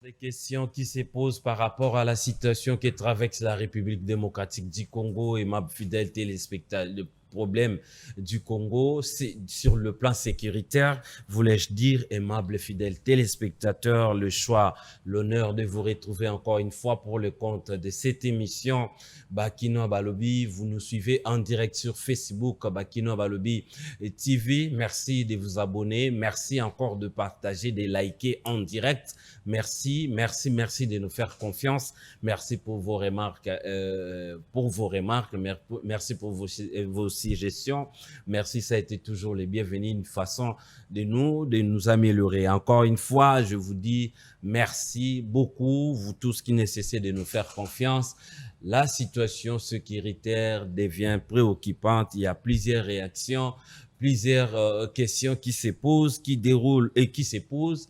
Des questions qui se posent par rapport à la situation qui traverse la République démocratique du Congo et ma fidèle téléspectateur. Le problème du Congo, c'est sur le plan sécuritaire, voulais-je dire, aimable fidèle téléspectateur, le choix, l'honneur de vous retrouver encore une fois pour le compte de cette émission Bakino Balobi. Vous nous suivez en direct sur Facebook Bakino Balobi TV. Merci de vous abonner. Merci encore de partager, de liker en direct. Merci de nous faire confiance. Merci pour vos remarques, merci pour vos suggestions. Merci, ça a été toujours les bienvenus, une façon de nous améliorer. Encore une fois, je vous dis merci beaucoup, vous tous qui nécessitez de nous faire confiance. La situation sécuritaire devient préoccupante. Il y a plusieurs réactions, plusieurs questions qui se posent, qui déroulent et qui se posent.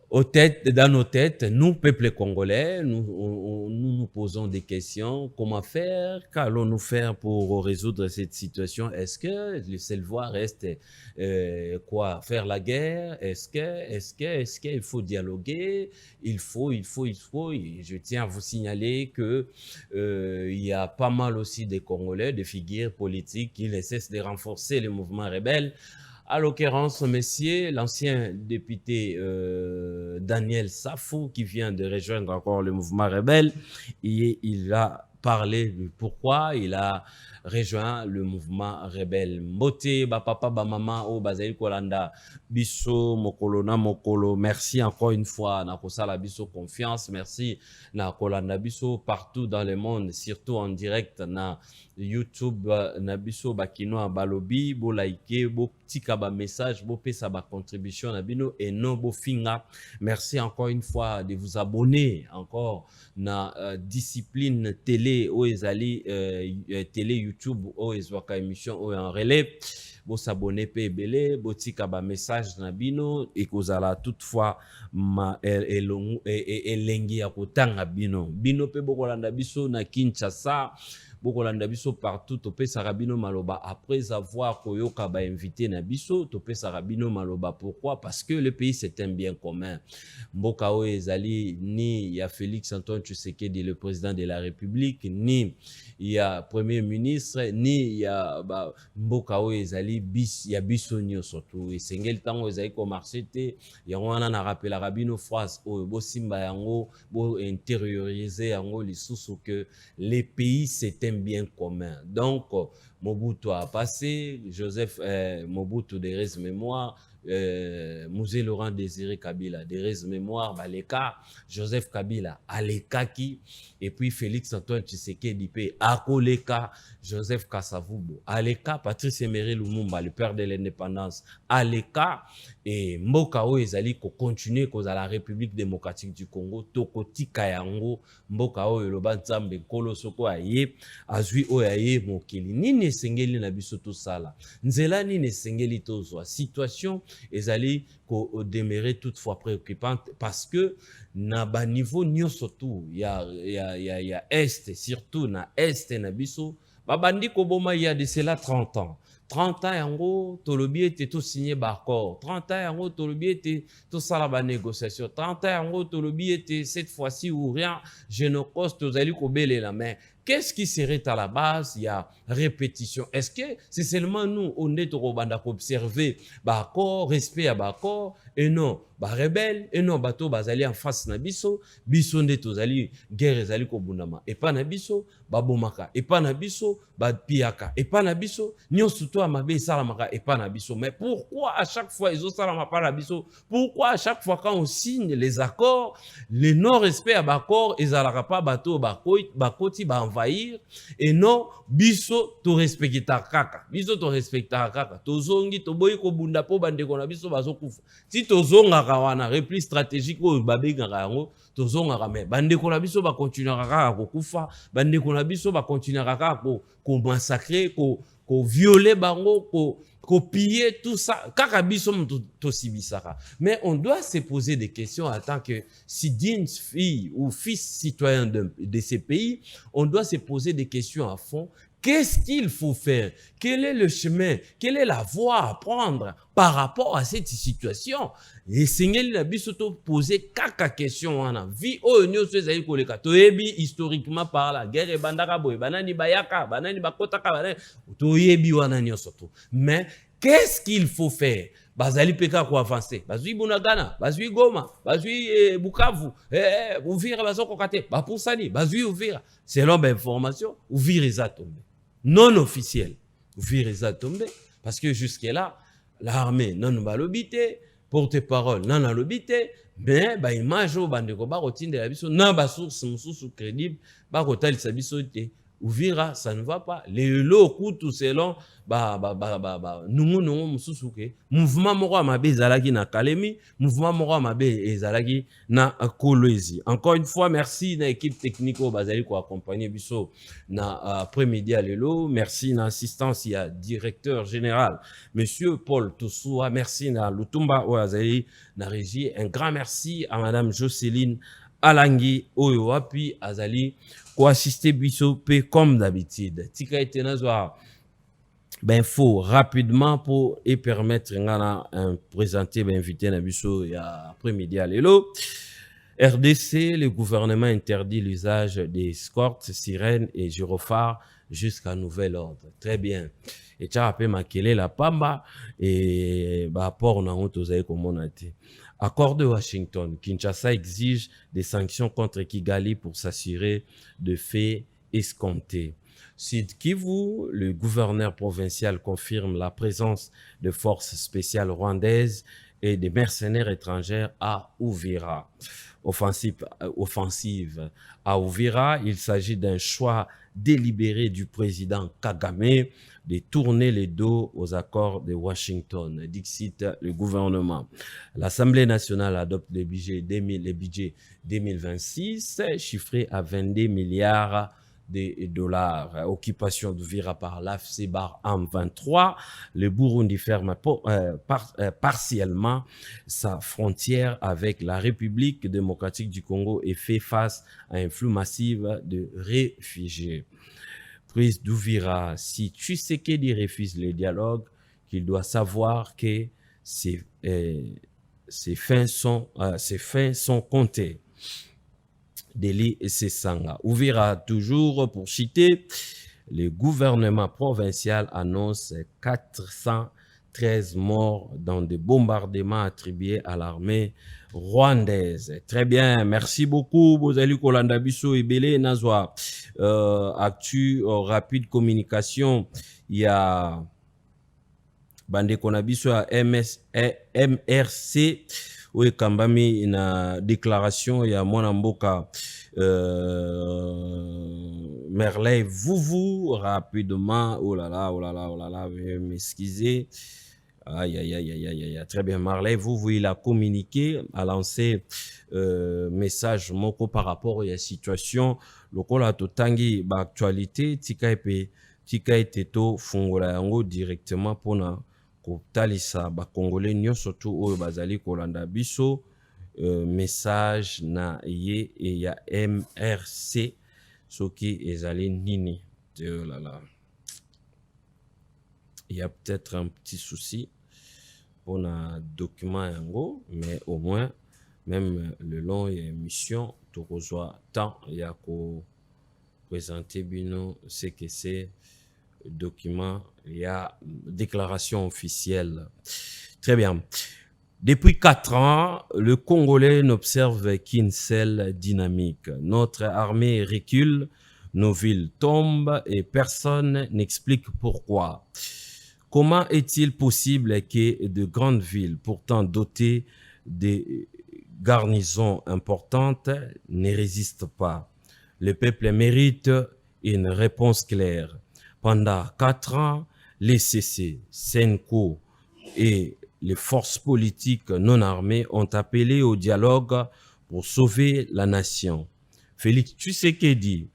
Dans nos têtes, nous, peuple congolais, nous posons des questions. Comment faire? Qu'allons-nous faire pour résoudre cette situation? Est-ce que le seul voie reste faire la guerre? Est-ce qu'il faut dialoguer? Il faut. Et je tiens à vous signaler que il y a pas mal aussi de Congolais, de figures politiques qui ne cessent de renforcer le mouvement rebelle. À l'occurrence, messieurs, l'ancien député Daniel Safou, qui vient de rejoindre encore le mouvement rebelle, et il a parlé de pourquoi il a rejoint le mouvement rebelle. Mbote, papa, maman, o Bazaï Kolanda, Bisso, Mokolo, na Mokolo, merci encore une fois, Nakosala Bisso confiance, merci, na Kolanda Bisso, partout dans le monde, surtout en direct, na YouTube, na Bisso, Bakino, Balobi, bo like, bo tika ba message, bo pesa ba contribution, na bino, et non bo finga. Merci encore une fois de vous abonner encore na discipline télé, ou ezali télé YouTube, ou ezwaka émission, ou en relais. Bo s'abonner pe ebele, bo tika ba message na bino, et kozala toutefois ma elengi ya kotanga bino. Bino pe bokolanda biso na Kinshasa, bokolanda biso partout, topesaka bino maloba après avoir koyoka ba invité na biso, topesaka bino maloba. Pourquoi? Parce que le pays c'est un bien commun. Mboka o ezali ni ya Félix Antoine Tshisekedi, le président de la République, ni ya premier ministre, ni ya mboka o ezali ya biso nyonso tu. Esengeli tango ezali ko marché te, yango wana na rappelaka bino phrase oyo bo simba yango, bo intérioriser yango lisusu que les pays c'est un bien commun. Donc Mobutu a passé, Joseph Mobutu de res mémoire, Musée Laurent Désiré Kabila de res mémoire, Baleka, Joseph Kabila Alekaki, et puis Félix Antoine Tshisekedi pe Akoleka, Joseph Kasavubu Aleka, Patrice Emery Lumumba, le père de l'indépendance, Aleka, et mboka o ezali ko continuer koza la République démocratique du Congo, tokotika yango, mboka o eloba nzambe nkolo soko aye, azwi o aye mokili. Nini esengeli na biso tosala? Nzela nini esengeli tozwa? Situation ezali ko demeurer toutefois préoccupante parce que na ba niveau nyonso tu ya est, surtout na est na biso, babandi koboma il y a de cela 30 ans. 30 ans yango tolobi ete to signé ba accord, 30 ans yango tolobi ete to sala ba négociation, 30 ans yango tolobi ete cette fois-ci ou rien, je ne cause tozali kobelela. Mais qu'est-ce qui serait à la base? Il y a répétition. Est-ce que c'est seulement nous on est au banda observer ba accord, respect à ba accord, et non ba rebelle, et non bato bazali en face na biso, biso nde tozali guerre ezali ko bundama, et pas na biso ba bomaka, et pas na biso ba piaka, et pas na biso nyonso to amabe salamaka, et pas na biso. Mais pourquoi à chaque fois ils ont salama pas na biso? Pourquoi à chaque fois quand on signe les accords, le non respect à ba accord ezalaka pas bato bakoti ba envahir, et non biso to respecta kaka, biso to respecta kaka, tozongi toboyi ko bunda po bandeko na biso bazokufa. Si tozonga wana repli stratégique oyo babengaka yango tozongaka, me bandeko na biso bakontinuaka kaka kokufa, bandeko na biso bakontinuaka kaka komassacre, kovioler bango, piller tout ça, kaka biso tosibisaka. Mais on doit se poser des questions en tant que si digne fille ou fils citoyen de ces pays, on doit se poser des questions à fond. qu'est-ce qu'il faut faire? Quel est le chemin? Quelle est la voie à prendre par rapport à cette situation? Et Seigneur la biso to poser kaka question wana. Vi o nyonso ezali koleka. Toyebi historiquement par la guerre bandaka boy banani bayaka, banani bakotaka banani. Toyebi wana nyonso to. Mais qu'est-ce qu'il faut faire? Bazali peka ko avancer. Bazui Bunagana, bazui Goma, bazui Bukavu, Uvira bazoko kate, bapusani, bazui Uvira. Selon mes informations, Uvira est tombé. Non officiel. Uvira est tombé parce que jusque là, l'armée non va l'obiter, porte-parole non a l'obiter, mais ba image au bandeko ba rotinde la biso non ba source mususu crédible, ba rotali sa biso te. Uvira, ça ne va pas. Les locaux, tout selon, nous, mouvement moro mabe ezalaki na Kalemi, mouvement moro mabe ezalaki na Kolwezi. Encore une fois, merci na équipe technique au bazali ko accompagner biso na après-midi à lelo. Merci na assistance il y a directeur général monsieur Paul Toussoua, merci na Lutumba o azali na régie. Un grand merci à madame Jocelyne Alangi oyo wapi azali ko assister biso pe comme d'habitude. Tika etenazwa ben faut rapidement pour et permettre ngana présenter ben invité na biso ya après-midi à lelo. RDC, le gouvernement interdit l'usage des escortes, sirènes et gyrophares jusqu'à nouvel ordre. Très bien. Et tu as appelé Makele la Pamba et rapport na honte aux comme on a dit. Accord de Washington, Kinshasa exige des sanctions contre Kigali pour s'assurer de faits escomptés. Sud Kivu, le gouverneur provincial confirme la présence de forces spéciales rwandaises et des mercenaires étrangers à Uvira. Offensive à Uvira, il s'agit d'un choix délibéré du président Kagame de tourner les dos aux accords de Washington, dixit le gouvernement. L'Assemblée nationale adopte le budget 2026, chiffré à 22 milliards de dollars. Occupation d'Uvira par l'AFC Bar M23. Le Burundi ferme partiellement sa frontière avec la République démocratique du Congo et fait face à un flux massif de réfugiés. Prise d'Uvira, si Tshisekedi refuse le dialogue, qu'il doit savoir que ses fins sont comptées. Deli et Sesanga. Uvira toujours pour citer, le gouvernement provincial annonce 413 morts dans des bombardements attribués à l'armée rwandaise. Très bien, merci beaucoup. Bozali Kolanda Biso Ebele Nazwa. Actu rapide communication. Il y a Bande Konabiso à MRC. Oui, Kambami, une déclaration, il y a mon mboka Merley Vouvou, rapidement, oh là là, veuillez m'excuser. Aïe, très bien, Marley Vouvou, il a communiqué, a lancé message moko par rapport à la situation, le kola totangi, ba actualité, tika ete to fungola yango directement pour na kotalisa ba congolais nyonso tu oyo bazali kolanda biso message na ye et ya MRC soki ezali nini. Oh là là. Il y a peut-être un petit souci pour un document yango, mais au moins même le long et émission tu reçois tant il y a ko présenter bino ce que c'est document, il y a déclaration officielle. Très bien. Depuis 4 ans, le Congolais n'observe qu'une seule dynamique. Notre armée recule, nos villes tombent et personne n'explique pourquoi. Comment est-il possible que de grandes villes, pourtant dotées de garnisons importantes, ne résistent pas? Le peuple mérite une réponse claire. Pendant 4 ans, les CC, Senko et les forces politiques non armées ont appelé au dialogue pour sauver la nation. Félix Tshisekedi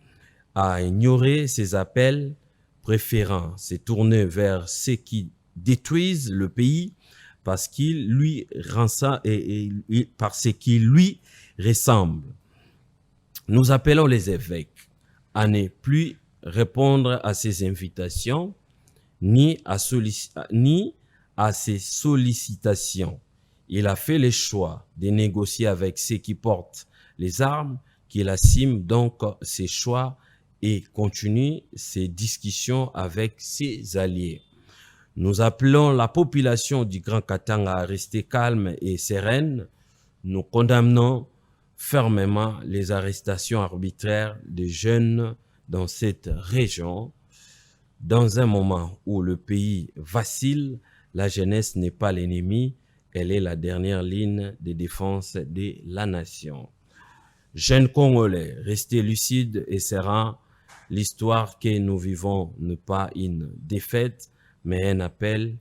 a ignoré ces appels, préférant se tourner vers ceux qui détruisent le pays parce qu'il lui ressemble. Nous appelons les évêques à ne plus répondre à ces invitations ni à ses sollicitations. Il a fait le choix de négocier avec ceux qui portent les armes, qu'il assume donc ses choix et continue ses discussions avec ses alliés. Nous appelons la population du Grand Katanga à rester calme et sereine. Nous condamnons fermement les arrestations arbitraires des jeunes dans cette région. Dans un moment où le pays vacille, la jeunesse n'est pas l'ennemi, elle est la dernière ligne de défense de la nation. Jeunes Congolais, restez lucides et sereins. L'histoire que nous vivons n'est pas une défaite, mais un appel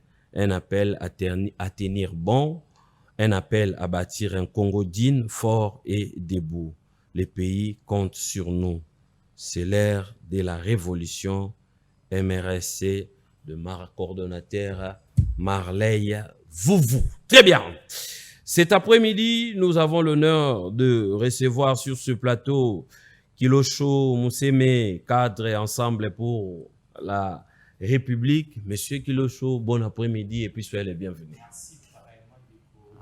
à tenir bon, un appel à bâtir un Congo digne, fort et debout. Le pays compte sur nous. C'est l'ère de la révolution. MRSC de coordonnateur Marley Vouvou. Très bien. Cet après-midi, nous avons l'honneur de recevoir sur ce plateau Kilosho Mousseme, cadre ensemble pour la République. Monsieur Kilosho, bon après-midi et puis soyez les bienvenus.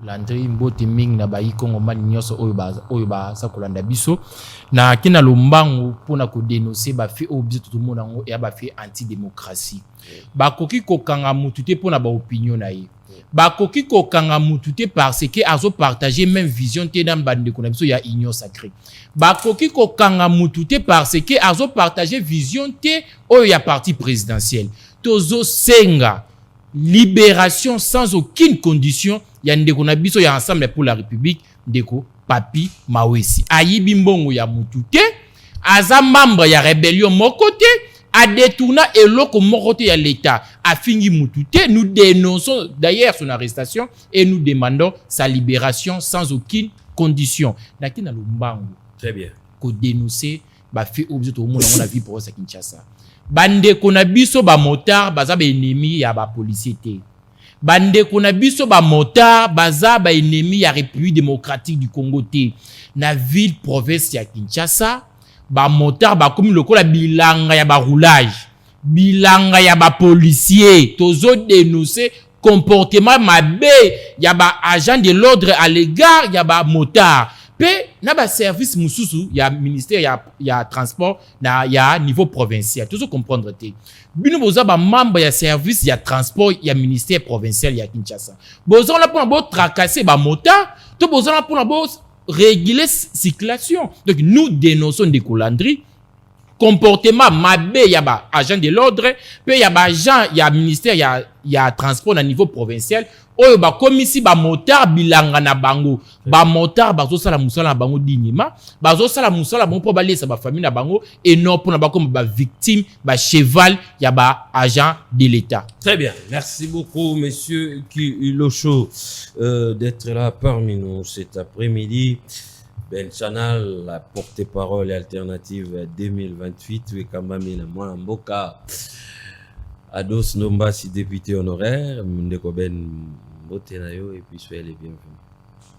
Landry mbote ming na bayi Kongo mali nyoso oyo ba sakolanda biso na kina lombangu pona ko dénoncer ba fait objet tout le monde ngo ya ba fait anti-démocratie. Ba koki ko kanga mutu te pona ba opinion na ye. Ba koki ko kanga mutu te parce que azo partager même vision te dans bande ko na biso ya union sacrée. Ba koki ko kanga mutu te parce que azo partager vision te oyo ya parti présidentiel. Tozo senga libération sans aucune condition ya ndeko na biso ya ensemble pour la République ndeko Papi Mawesi ayibi mbongo ya mutu te aza membre ya rébellion moko te a détourna eloko moko te ya l'état afingi mutu te. Nous dénonçons d'ailleurs son arrestation et nous demandons sa libération sans aucune condition. Nakina lombango très bien ko dénoncer ba fait objet to mona na vie pour sa Kinshasa. Bande kona biso ba motard baza ba ennemi ya ba policier te. Bande kona biso ba motard baza ba ennemi ya République démocratique du Congo te. Na ville province ya Kinshasa ba motard ba komi lokola bilanga ya ba roulage, bilanga ya ba policier. Tozo dénoncer comportement mabe ya ba agent de l'ordre à l'égard ya ba motard. Pe na ba service mususu ya ministère ya transport na ya niveau provincial. Tout ça comprendre te. Bino boza ba membre ya service ya transport ya ministère provincial ya Kinshasa. Boza la pour bo tracasser ba motard, to boza la pour bo réguler circulation. Donc nous dénonçons des colandries comportement mabe ya ba agent de l'ordre, pe ya ba agent ya ministère ya transport na niveau provincial. Oyo ba komisi ba motard bilanga na bango ba motard bazo sala musala na bango dignima bazo sala musala bon po balesa ba famille na bango et non pour na ba comme ba victime ba cheval ya ba agent de l'état. Très bien, merci beaucoup monsieur Kilosho d'être là parmi nous cet après-midi. Ben Chanal, la porte-parole alternative 2028 Wekambami na mwana mboka Ados Nombasi député honoraire Ndeko Ben Mbote Nayo et puis soyez les bienvenus.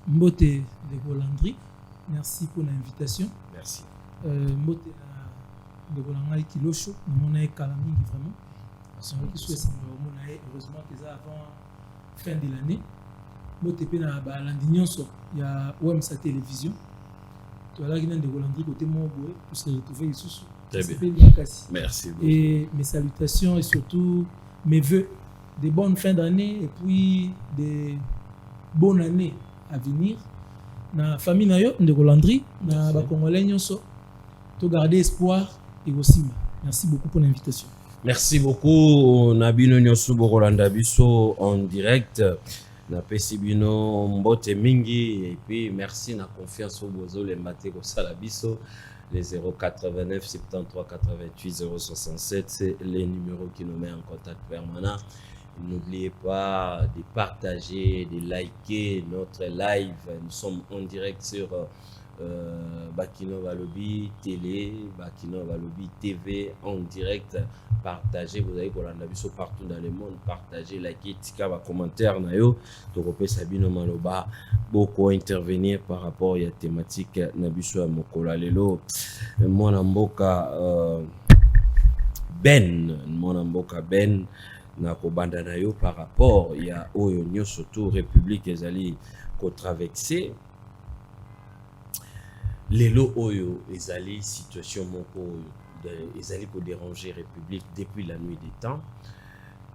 Mbote de Landry, merci pour l'invitation. Merci. Mbote de Golangai Kilosho, nous avons Kalami vraiment. Parce que nous avons heureusement que ça avant fin de l'année. Mbote Pena Landignon, il y a OMSA Télévision. Tu as là qui de Golandry côté Moboé pour se retrouver ici. Très bien. Merci beaucoup. Et mes salutations et surtout mes vœux de bonnes fins d'année et puis de bonnes années à venir. Na famille nayo de Golandry, na ba Congolais nyonso, to garder espoir et aussi. Merci beaucoup pour l'invitation. Merci beaucoup Nabino Nyonso Borolanda Biso en direct. Na pesibino mbote mingi et puis merci na confiance au bozo le maté ko sala biso. Les 089 73 88 067, c'est les numéros qui nous mettent en contact permanent. N'oubliez pas de partager, de liker notre live. Nous sommes en direct sur Bakino Valobi Télé, Bakino Valobi TV en direct. Partagez, vous avez Kolanda Biso partout dans le monde. Partagez, likez, tika va commentaire nayo. Torope Sabino Maloba beaucoup intervenir par rapport à la thématique Nabiso Mokola Lelo. Mon amboka Ben mwana mboka Ben na kobanda na yo par rapport ya oyo nyonso to république ezali ko traverser lelo oyo ezali situation moko ezali ko déranger république depuis la nuit des temps.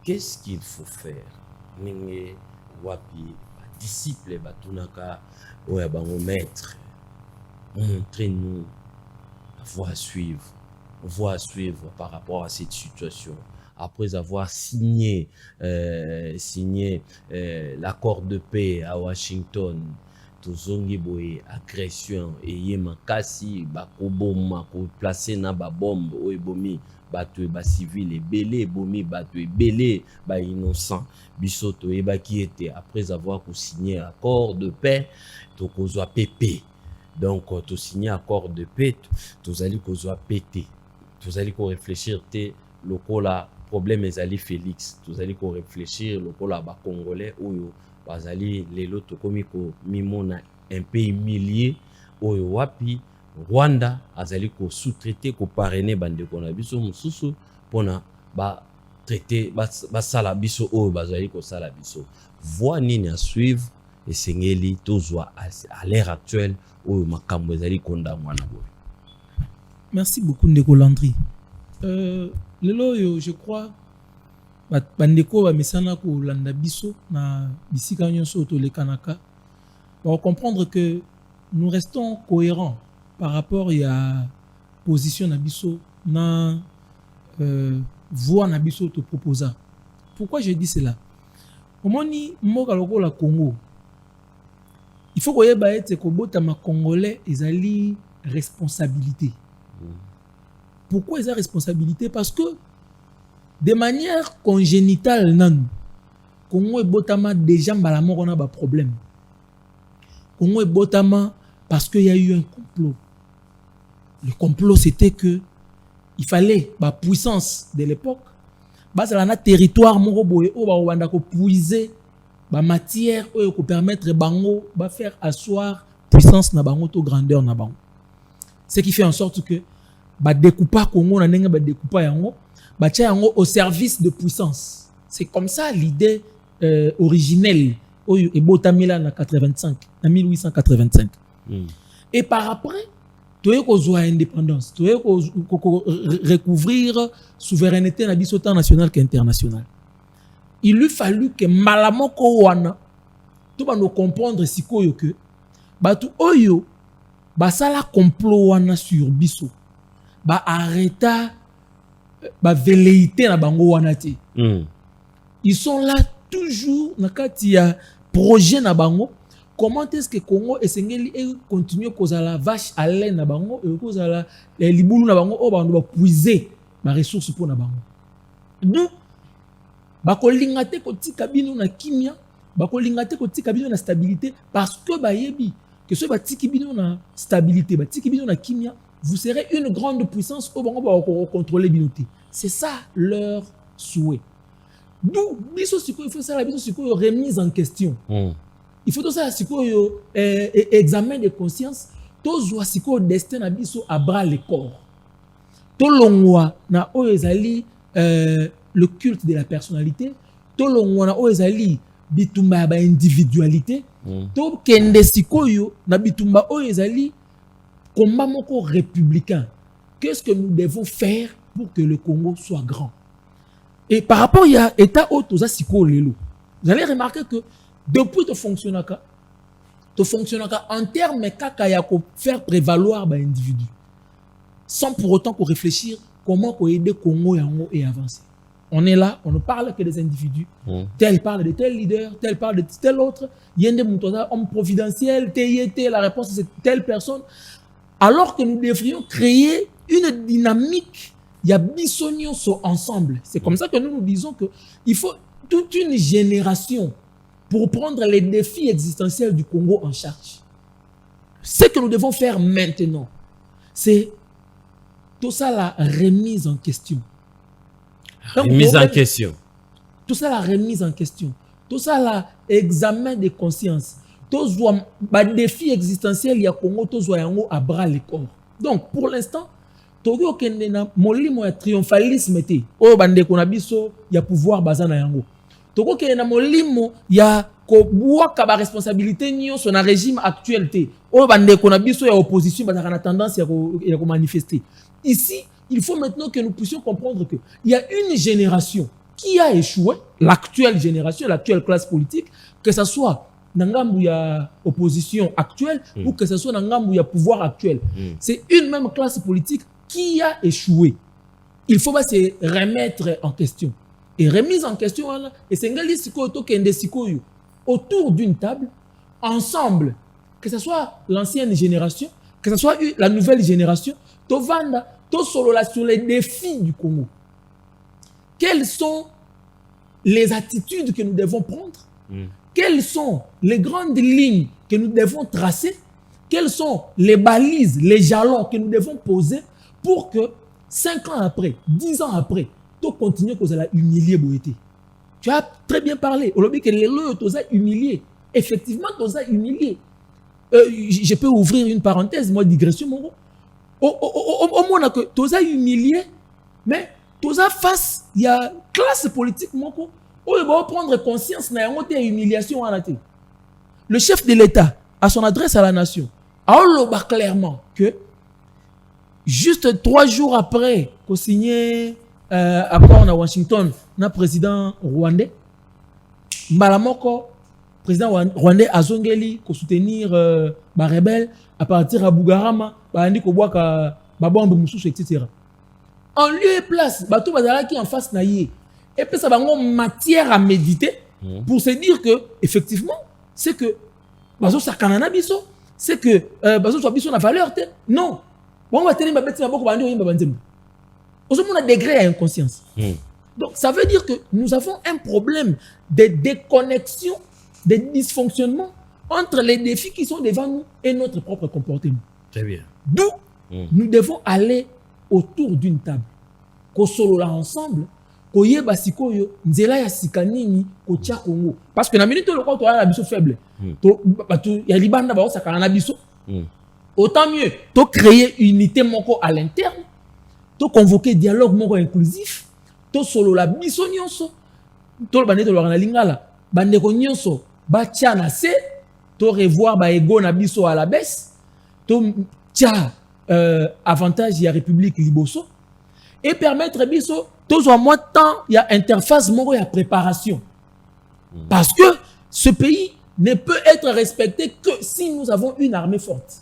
Qu'est-ce qu'il faut faire? Ninge wapi disciple batunaka oya bango maître, montrez-nous voie à suivre par rapport à cette situation. Après avoir signé l'accord de paix à Washington, tozongi boye agression et makasi bakoboma ko placer na ba bombe oyo bomi bato ba civil ebele bomi bato ebele ba innocent biso toyebaki ete après avoir signé accord de paix tokozwa PP. Donc to signé accord de paix tozali kozwa PT, tozali ko réfléchir te lokola problème ezali Félix, tozali ko réfléchir lokola ba congolais oyo bazali lelo tokomi ko mimona un peu humilié oyo wapi Rwanda azali ko sous-traiter ko parrainer bandeko na biso mususu pona ba traiter ba sala biso oyo bazali ko sala biso. Voie nini à suivre et sengeli tozwa à l'heure actuelle oyo makambo ezali kondamwa na boye. Merci beaucoup ndeko Landry. Lelo yo je crois bandeko ba mesana ko landa biso na bisika nyonso to lekanaka pour comprendre que nous restons cohérents par rapport à position na biso na voix na biso te proposa. Pourquoi je dis cela? Omoni mboka lokola Congo, il faut koyeba ete kobota ma congolais ezali responsabilité. Pourquoi ils ont responsabilité? Parce que de manière congénitale nan Congo est botama déjà mbala moko na ba problème. Congo est botama parce qu'il y a eu un complot. Le complot c'était que il fallait la puissance de l'époque basala na territoire moko boye o ba wanda ko puiser ba matière o ko permettre bango ba faire asseoir puissance na bango to grandeur na bango. Ce qui fait en sorte que ba découpa Congo na ndenge ba découpa yango ba tia yango au service de puissance. C'est comme ça l'idée originelle oyo ebotamila na 85 en 1885. Et par après toye ko zwa indépendance, toye ko recouvrir souveraineté na biso tant national qu'international. Il lui fallu que malamoko wana to ba no comprendre sikoyo que batu oyo basala complot wana sur biso ba arrêta ba velléité na bango wana te. Ils sont là toujours na kati ya projet na bango. Comment est-ce que Congo esengeli continue kozala vache à lait na bango et kozala libulu na bango o bango ba puiser ba ressources pour na bango. Donc ba kolinga te kotika bino na kimia, ba kolinga te kotika bino na stabilité parce que ba yebi que ce ba tiki bino na stabilité, ba tiki bino na kimia, vous serez une grande puissance au bango ba contrôler binoté. C'est ça leur souhait. D'où biso siko il faut ça la biso siko remise en question. Il faut tout ça siko examen de conscience to zwa siko destin na biso à bras le corps. To longwa na o ezali le culte de la personnalité, to longwa na o ezali bitumba ba individualité, to kende siko yo na bitumba o ezali combat moko républicain. Qu'est-ce que nous devons faire pour que le Congo soit grand? Et par rapport à l'état auto, vous allez remarquer que depuis que fonctionne en termes de faire prévaloir l'individu, sans pour autant qu'on réfléchisse comment aider le Congo et avancer. On est là, on ne parle que des individus. Tel parle de tel leader, tel parle de tel autre. Il y a des hommes providentiels, la réponse c'est telle personne. Alors que nous devrions créer une dynamique, il y a bisognon ensemble. C'est comme ça que nous disons qu'il faut toute une génération pour prendre les défis existentiels du Congo en charge. Ce que nous devons faire maintenant, c'est tout ça la remise en question. Remise en question. Tout ça la remise en question. Tout ça la examen de conscience. Tout ça défi existentiel il y a Congo tout ça à bras le corps. Donc pour l'instant toki okende na molimo ya triomphalisme te oyo bandeko na biso ya pouvoir baza na yango toki okende na molimo ya kobwaka baresponsabilité nyonso na régime actuel te oyo bandeko na biso ya opposition bazaka na tendance ya komanifester. Ici il faut maintenant que nous puissions comprendre que il y a une génération qui a échoué, l'actuelle génération, l'actuelle classe politique, que ce soit dans la opposition actuelle ou que ce soit dans le pouvoir actuel. C'est une même classe politique qui a échoué. Il faut se remettre en question. Et remise en question, et c'est autour d'une table, ensemble, que ce soit l'ancienne génération, que ce soit la nouvelle génération, tovanda, to solo sur les défis du Congo. Quelles sont les attitudes que nous devons prendre? Quelles sont les grandes lignes que nous devons tracer? Quelles sont les balises, les jalons que nous devons poser pour que 5 ans après, 10 ans après, tu continues à humilier Boété? Tu as très bien parlé. Aujourd'hui, que les lois tu as humilié. Effectivement, tu as humilié. Je peux ouvrir une parenthèse, moi, digression, mon gars. Au moins que tu as humilié, mais tu as face, il y a classe politique, mon gars. On va prendre conscience de l'humiliation. Le chef de l'État, à son adresse à la nation, a dit clairement que juste 3 jours après qu'on signé accord à Washington, le président rwandais, Mbalamoko, président rwandais a zongeli pour soutenir les rebelles à partir de Bugarama, etc. En lieu et place, Bato Bazala qui en face naïe. Et puis ça va avoir matière à méditer pour se dire que effectivement c'est que bazo sakanana biso c'est que bazo soit biso na valeur te non bon va tenir ma bête na boko bandi oyimba banzembo ozo mona degré à inconscience. Donc ça veut dire que nous avons un problème de déconnexion, de dysfonctionnement entre les défis qui sont devant nous et notre propre comportement. Très bien. D'où nous devons aller autour d'une table ko solo là ensemble. Parce que na minute le quoi tu as la biso faible ya libanda ba osaka na biso autant mieux to créer unité moko à l'interne to convoquer dialogue moko inclusif to solo la biso nyonso to le bandeko na lingala bandeko nyonso ba tia na se to revoir ba ego na biso à la baisse to tia avantage ya république liboso et permettre biso tous en moins de temps, il y a interface, il y a préparation. Parce que ce pays ne peut être respecté que si nous avons une armée forte.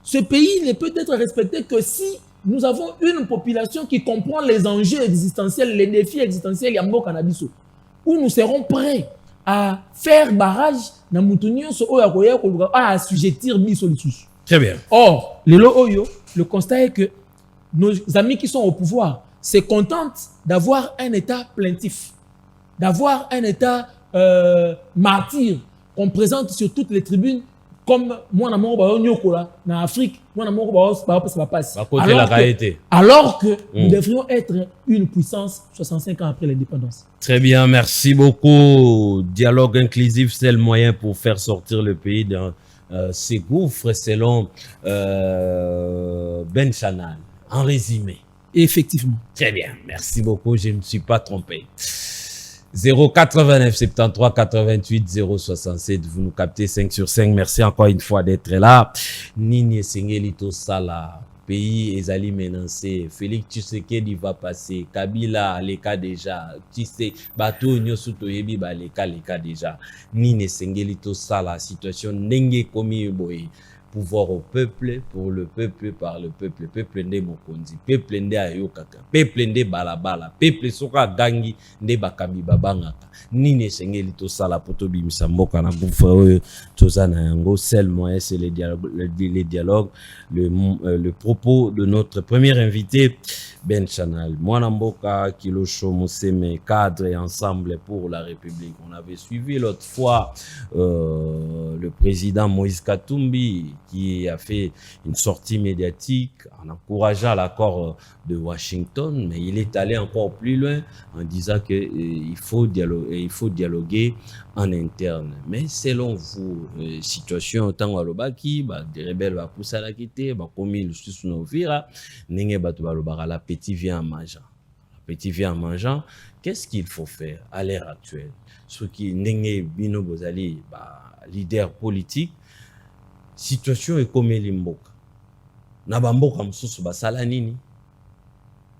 Ce pays ne peut être respecté que si nous avons une population qui comprend les enjeux existentiels, les défis existentiels, où nous serons prêts à faire barrage à assujettir biso. Très bien. Or, le constat est que nos amis qui sont au pouvoir se contentent d'avoir un État plaintif, d'avoir un État martyr qu'on présente sur toutes les tribunes comme moi na moko nyokola na Afrique, moi na moko ça va passer. Alors que nous devrions être une puissance 65 ans après l'indépendance. Très bien, merci beaucoup. Dialogue inclusif, c'est le moyen pour faire sortir le pays dans ces gouffres selon Ben Chanal. En résumé. Effectivement. Très bien, merci beaucoup, je ne me suis pas trompé. 089 73 88 067, vous nous captez 5 sur 5. Merci encore une fois d'être là. Nini Sengelito Sala, pays ezali menacé. Félix Tshisekedi va passer. Kabila les cas déjà. Tu sais, bateau nyosu toyebi ba les cas déjà. Nini Sengelito Sala, situation nenge komi boy. Pouvoir au peuple, pour le peuple, par le peuple. Peuple nde mokonzi, peuple nde ayokaka, peuple nde balabala, peuple soka gangi nde bakabi babangaka. Nini sengeli to sala poto bimisa mboka na bufa oyo tozana yango. Seul moyen c'est les dialogues, le propos de notre premier invité Ben Chanal. Mwana mboka Kilosho Moseme, cadre et ensemble pour la République. On avait suivi l'autre fois le président Moïse Katumbi qui a fait une sortie médiatique en encourageant l'accord de Washington, mais il est allé encore plus loin en disant qu'il faut dialoguer en interne. Mais selon vous, situation tant alobaki, des rebelles va pousser à la quitter, comme ils sont au vira, n'engé batu balobara la petit vient en mangeant. Petit vient en mangeant. Qu'est-ce qu'il faut faire à l'ère actuelle? Ce qui n'engé bino bozali, leader politique, situation est comme l'imboka. Na bamboka msusu basala nini?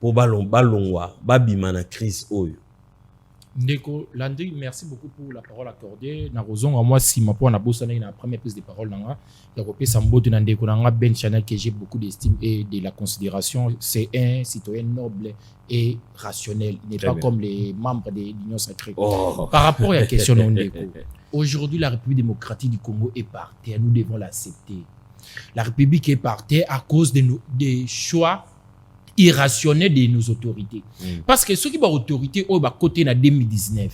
Po balongwa, babima na crise oyo. Ndeko Landry, merci beaucoup pour la parole accordée. Na raison à moi si ma pour na bossa na première prise de parole nanga, ya kopé sambote na ndeko nanga Ben Chanel que j'ai beaucoup d'estime et de la considération. C'est un citoyen noble et rationnel. Il n'est pas bien comme les membres de l'Union sacrée. Par rapport à la question de Ndeko, aujourd'hui la République démocratique du Congo est par terre. Nous devons l'accepter. La République est par terre à cause des choix irrationnel de nos autorités. Parce que ceux qui ont autorité au côté en 2019,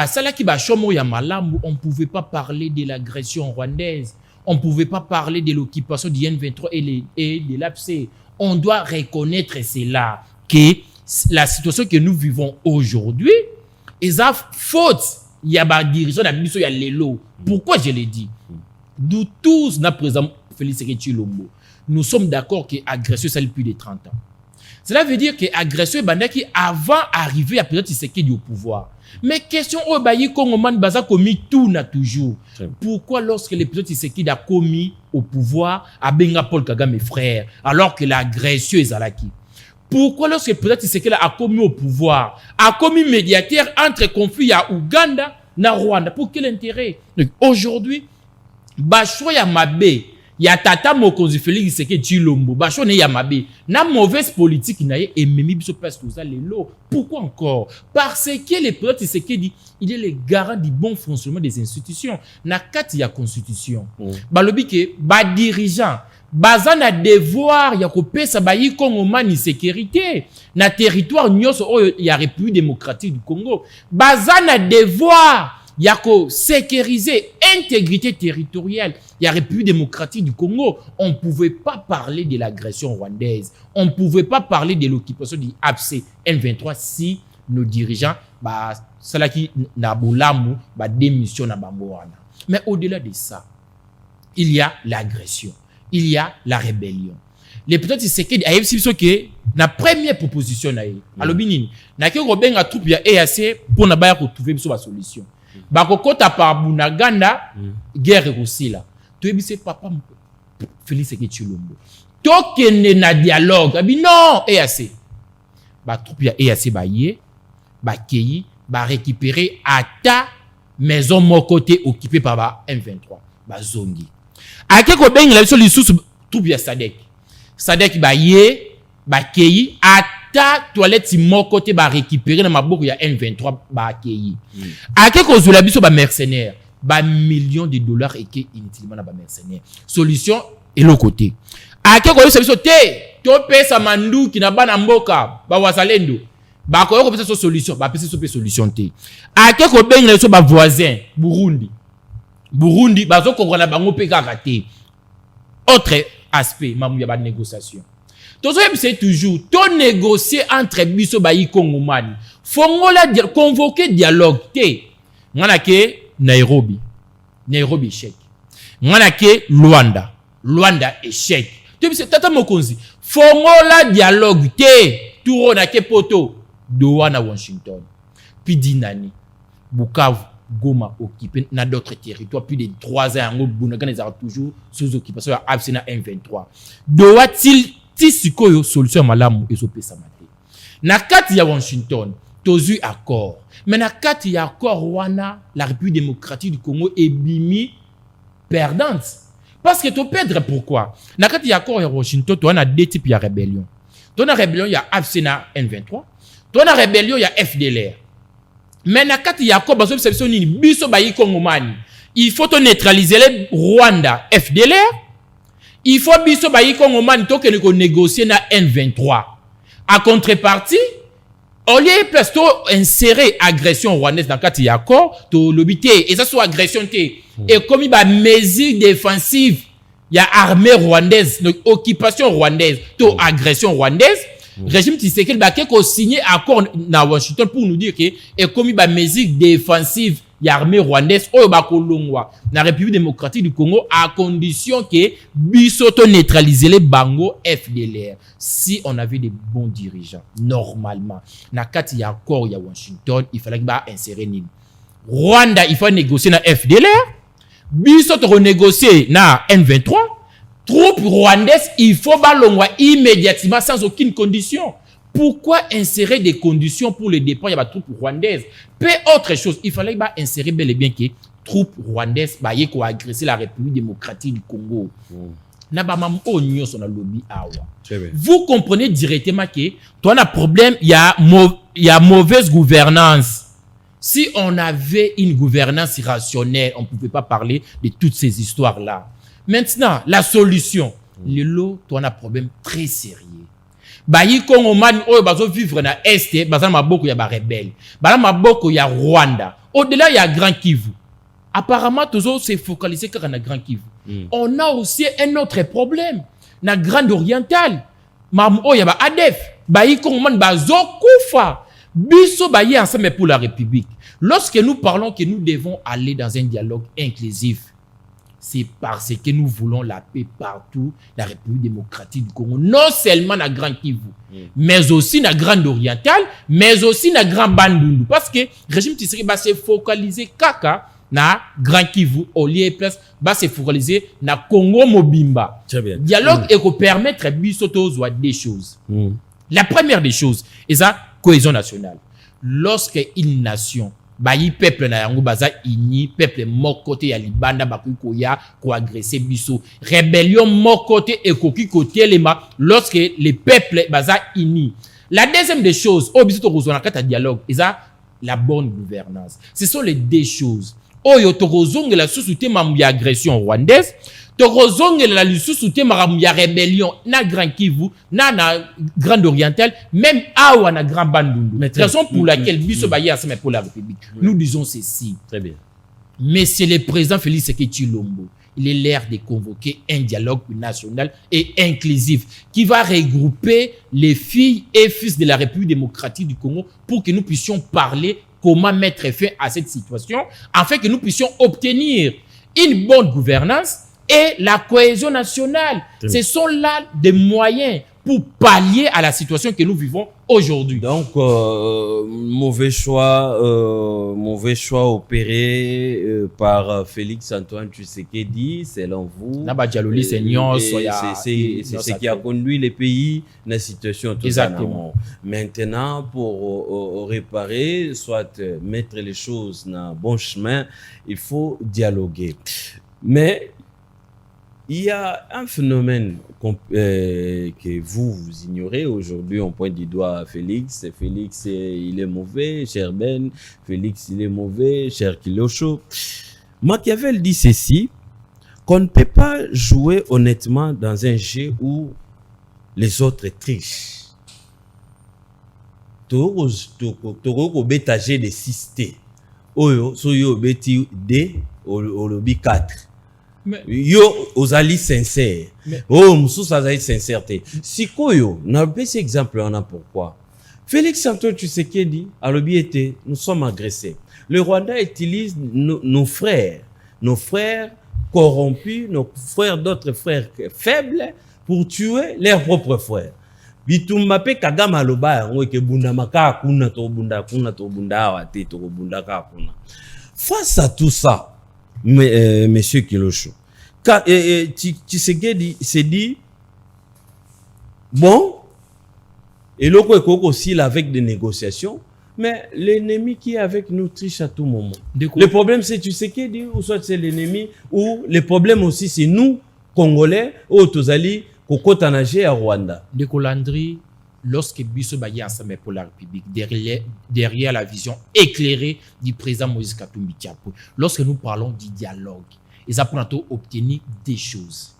celle qui va chomo ya malamu, on ne pouvait pas parler de l'agression rwandaise, on ne pouvait pas parler de l'occupation du N23 et de l'APC. On doit reconnaître cela, que la situation que nous vivons aujourd'hui, est à faute. Il y a des dirigeants d'administration, il y a les lots. Pourquoi je l'ai dit? Nous tous, nous présent Félix Chilombo, nous sommes d'accord que l'agression, c'est plus de 30 ans. Cela veut dire que l'agression est bandaki avant d'arriver à peut-être Tshisekedi au pouvoir. Mais question au bayi Congoman baza commis tout n'a toujours. Pourquoi lorsque le président Tshisekedi a commis au pouvoir à Benga Paul Kagame frère alors que l'agression est Zalaki? Pourquoi lorsque le président Tshisekedi a commis au pouvoir a commis médiateur entre conflits à Ouganda na Rwanda? Pour quel intérêt? Donc aujourd'hui Bachwa ya mabe ya tata mokonzi Félix Tshisekedi Tshilombo basho ne ya mabe na mauvaise politique na ye ememi biso place toza lelo. Pourquoi encore? Parce que le président Tshisekedi il est le garant du bon fonctionnement des institutions na kati ya constitution. Balobi ke ba dirigeant baza na devoir ya kopesa bayi Kongomani sécurité na territoire nyonso oyo ya République démocratique du Congo. Baza na devoir il y a que sécuriser intégrité territoriale. Il y a République démocratique du Congo. On ne pouvait pas parler de l'agression rwandaise. On ne pouvait pas parler de l'occupation du APC M23 si nos dirigeants, cela qui n'a bolamu, démission na bamboana. Mais au-delà de ça, il y a l'agression. Il y a la rébellion. Les peut-être c'est que que la première proposition na alobini na ke robenga troupe ya EAC pour na ba retrouver une solution. Bakokota par Bunaganda, guerre aussi là. Tu es c'est papa Félix Tshilombo. Tokene na dialogue. Abi non, EAC. Ba troupe ya EAC ba yé, ba keyi, ba récupérer à ta maison mon côté occupée par ba M23. Ba zongi. Ake ko bengi la biso lisusu troupe ya Sadek. Sadek ba yé, ba keyi à ta toilette si mon côté ba récupérer dans ma boucle il y a M23 ba keyi. Ake ko zula biso ba mercenaire ba millions de dollars et que inutilement na ba mercenaire. Solution et l'autre côté. Ake ko biso te to pesa mandu ki na bana mboka ba wazalendo. Ba ko ko pesa solution ba pesa solution te. Ake ko benga biso ba voisin Burundi ba zo ko na bango pe kaka te. Autre aspect mamu ya ba négociation. C'est toujours ton négocier entre biso bayi Kongomani. Fongola convoquer dialogue te. Ngana ke Nairobi échec. Ngana ke Luanda échec. Tu sais tata mokonzi. Fongola dialogue te. Touro na ke poto Doha na Washington. Puis dinani Bukavu Goma occupé dans d'autres territoires plus de 3 ans en Bunagana ils ont toujours sous occupation à Absena M23. Doha sikoyo solution malamu ezopesa mate. Na kati ya Washington, tozu accord. Mais na kati ya accord wana, la République démocratique du Congo est bimi perdante. Parce que tu perdre pourquoi? Na kati ya accord ya Washington, tu as deux types de rébellion. Tu as rébellion ya AFC-na M23, tu as rébellion ya FDLR. Mais na kati ya accord baso biso nini biso bayi Kongomani. Il faut neutraliser les Rwanda FDLR. Il faut biso bayi Kongomani to que négocier na N23. À contrepartie, au lieu plutôt insérer agression rwandaise dans le cadre de l'accord, to l'obité, et ça soit agression et comme il y a mesure défensive, il y a armée rwandaise, donc occupation rwandaise, to agression rwandaise, régime Tshisekedi va signer accord dans Washington pour nous dire que et comme il y a mesure défensive, il y a armée rwandaise, au Bakolongwa, dans la République démocratique du Congo, à condition que Bisoto neutraliser les bango FDLR. Si on avait des bons dirigeants, normalement, dans il y a accord, il y a Washington, il fallait insérer Nîmes. Rwanda, il faut négocier dans FDLR. Bisoto renégocier dans M23. Troupes rwandaises, il faut balongwa immédiatement sans aucune condition. Pourquoi insérer des conditions pour le départ de la troupe rwandaise? Peu autre chose, il fallait insérer bel et bien que troupes rwandaises pour agresser la République démocratique du Congo. Vous comprenez directement que toi, un problème, il y a mauvaise gouvernance. Si on avait une gouvernance rationnelle, on ne pouvait pas parler de toutes ces histoires-là. Maintenant, la solution, le lot, toi, un problème très sérieux. Bayi Congo man oyo bazo vivre na Est, bazana maboko ya ba rebelle. Bala maboko ya Rwanda. Au-delà il y a Grand Kivu. Apparemment toujours se focaliser que na Grand Kivu. On a aussi un autre problème na Grande Orientale. Mam oyo ba ADF. Bayi Congo man bazo kufa. Biso bayi ensemble pour la République. Lorsque nous parlons que nous devons aller dans un dialogue inclusif, c'est parce que nous voulons la paix partout, la République démocratique du Congo, non seulement dans Grand Kivu, mais aussi dans Grande Orientale, mais aussi dans Grand Bandundu. Parce que le régime Tshisekedi va se focaliser kaka na Grand Kivu, au lieu de place, va se focaliser na Congo Mobimba. Très bien. Dialogue et qu'on permettre bisoto soit des choses. La première des choses, c'est la cohésion nationale. Lorsque une nation bayi peuple na yango baza ini peuple mokote ya libanda bakuko ya ko agresser biso rébellion mokote ekoki kote lema lorsque les peuples baza ini. La deuxième des choses au biso to kozona kata dialogue eza la bonne gouvernance. Ce sont les deux choses. Oyo to kozonga la sous-souté mamu ya agression rwandaise, to kozonga la sous-souté mamu ya rébellion na Grand Kivu, na Grande Orientale, même awa na Grand Bandundu. Raison pour laquelle biso baye ensemble pour la République. Nous disons ceci. Très bien. Monsieur le président Félix Tshisekedi Tshilombo, il est l'heure de convoquer un dialogue national et inclusif qui va regrouper les filles et fils de la République démocratique du Congo pour que nous puissions parler comment mettre fin à cette situation, afin que nous puissions obtenir une bonne gouvernance et la cohésion nationale. Ce sont là des moyens pour pallier à la situation que nous vivons aujourd'hui. Donc, mauvais choix opéré par Félix Antoine Tshisekedi, selon vous. C'est ce qui a conduit les pays dans la situation. Exactement. Maintenant, pour réparer, soit mettre les choses dans le bon chemin, il faut dialoguer. Mais il y a un phénomène que vous ignorez aujourd'hui. On pointe du doigt à Félix. Félix, il est mauvais, cher Ben. Félix, il est mauvais, cher Kilosho. Machiavel dit ceci, qu'on ne peut pas jouer honnêtement dans un jeu où les autres trichent. Toro bétager des 6T. Oyo, soyo beti D, au lobby 4. Yo ozali sincère. Oh mususu azali sincérité. Sikoyo na petit exemple on a pourquoi. Félix Antoine Tshisekedi a lobby été nous sommes agressés. Le Rwanda utilise nos frères corrompus, nos frères d'autres frères faibles pour tuer leurs propres frères. Bitumbape Kagame loba ngo ke bunda maka kuna to bunda wa te to bunda ka kuna. Face à tout ça, Monsieur Kilosho, Tshisekedi s'est dit bon, et l'autre est aussi avec des négociations, mais l'ennemi qui est avec nous triche à tout moment. Le problème c'est Tshisekedi ou soit c'est l'ennemi, ou le problème aussi c'est nous Congolais ou Tozali Kokota Nagé à Rwanda. De Colandry, lorsque Bisso Baye ensemble pour la République, derrière la vision éclairée du président Moïse Katumbi Diapo, lorsque nous parlons du dialogue, ils apprennent à obtenir des choses.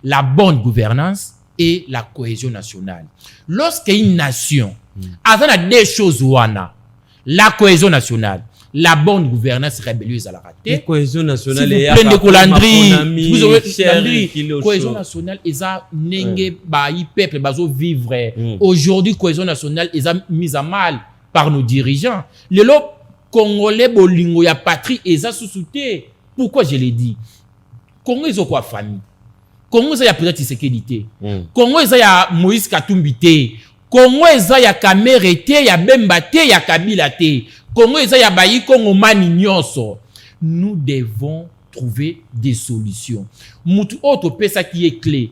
La bonne gouvernance et la cohésion nationale. Lorsqu'une nation a deux choses, la cohésion nationale, la bonne gouvernance rébellieuse à la raté. La cohésion nationale est pleine de colandrie. Vous avez cohésion nationale, ils ont n'engé baï peuple bazo vivre. Aujourd'hui, cohésion nationale, ils ont mise à mal par nos dirigeants. Les lots congolais bolingo ya patrie, ils ont sous-souté. Pourquoi je l'ai dit? Congo ils ont quoi famille? Congo ils ont peut-être Tshisekedi. Congo ils ont Moïse Katumbi. Congo ils ont Kamere te, ya Bemba te, ya Kabila te. Congo ils ont bayi Congo mani nyonso. Nous devons trouver des solutions. Mutu autre pesa qui est clé.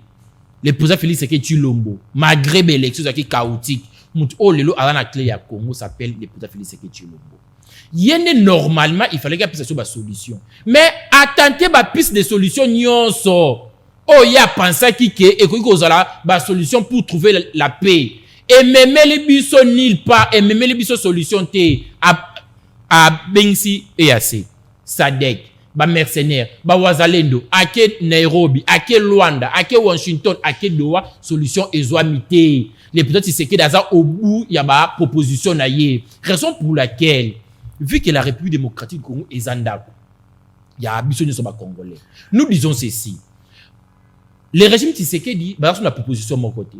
Le président Félix Tshisekedi Tshilombo, malgré l'élection qui est chaotique, mutu o lelo a la clé ya Congo s'appelle le président Félix Tshisekedi Tshilombo. Yene normalement il fallait qu'il y ait une solution. Mais attendez ba piste de solution nyonso. Oh ya pensé qui et ko la solution pour trouver la paix. Et même les biso nil pas et même les biso solution te à Bengsi et assez. Sadek, ba mercenaires, ba wazalendo, ake Nairobi, ake Luanda, ake Washington, ake Doha, solution ezoamité. Les peut-être c'est que dans au bout il y a ba proposition na yé. Raison pour laquelle vu que la République démocratique du Congo est Zandako, il y a besoin de ce Congolais. Nous disons ceci. Le régime Tshisekedi, bah, sur la proposition de mon côté.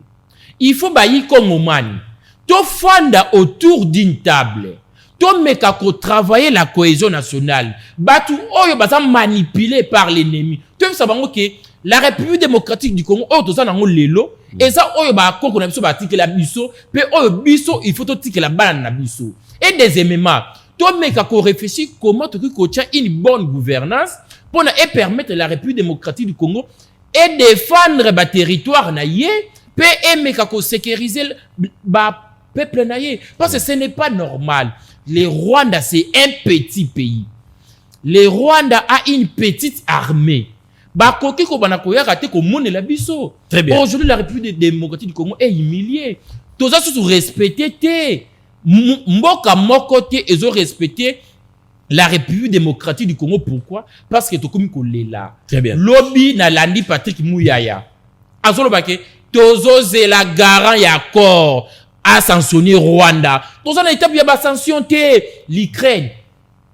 Il faut bailler comme au man. To fanda autour d'une table. To meka ko travailler la cohésion nationale. Batu oyo baza manipulé par l'ennemi. Tu sais bango que la République démocratique du Congo oyo toza nango lelo et ça oyo ba ko na biso ba tike la biso pe oyo biso il faut to tike la bana na biso. Et deuxièmement, toi, mec, qu'on réfléchit comment tu peux une bonne gouvernance pour permettre à la République démocratique du Congo et défendre le territoire naïe, et mec, qu'on sécurise le peuple naïe. Parce que ce n'est pas normal. Le Rwanda, c'est un petit pays. Le Rwanda a une petite armée. Très bien. Aujourd'hui, la République démocratique du Congo est humiliée. Tout ça, c'est respecté. Mboka mokote ils ont respecté la République démocratique du Congo. Pourquoi? Parce que tokomi kolela. Très bien. Lobby na landi Patrick Mouyaya. Azolo bake tozo zela garant ya accord a sanctionné Rwanda. Tozo na étape ya ba sanction te l'Ukraine.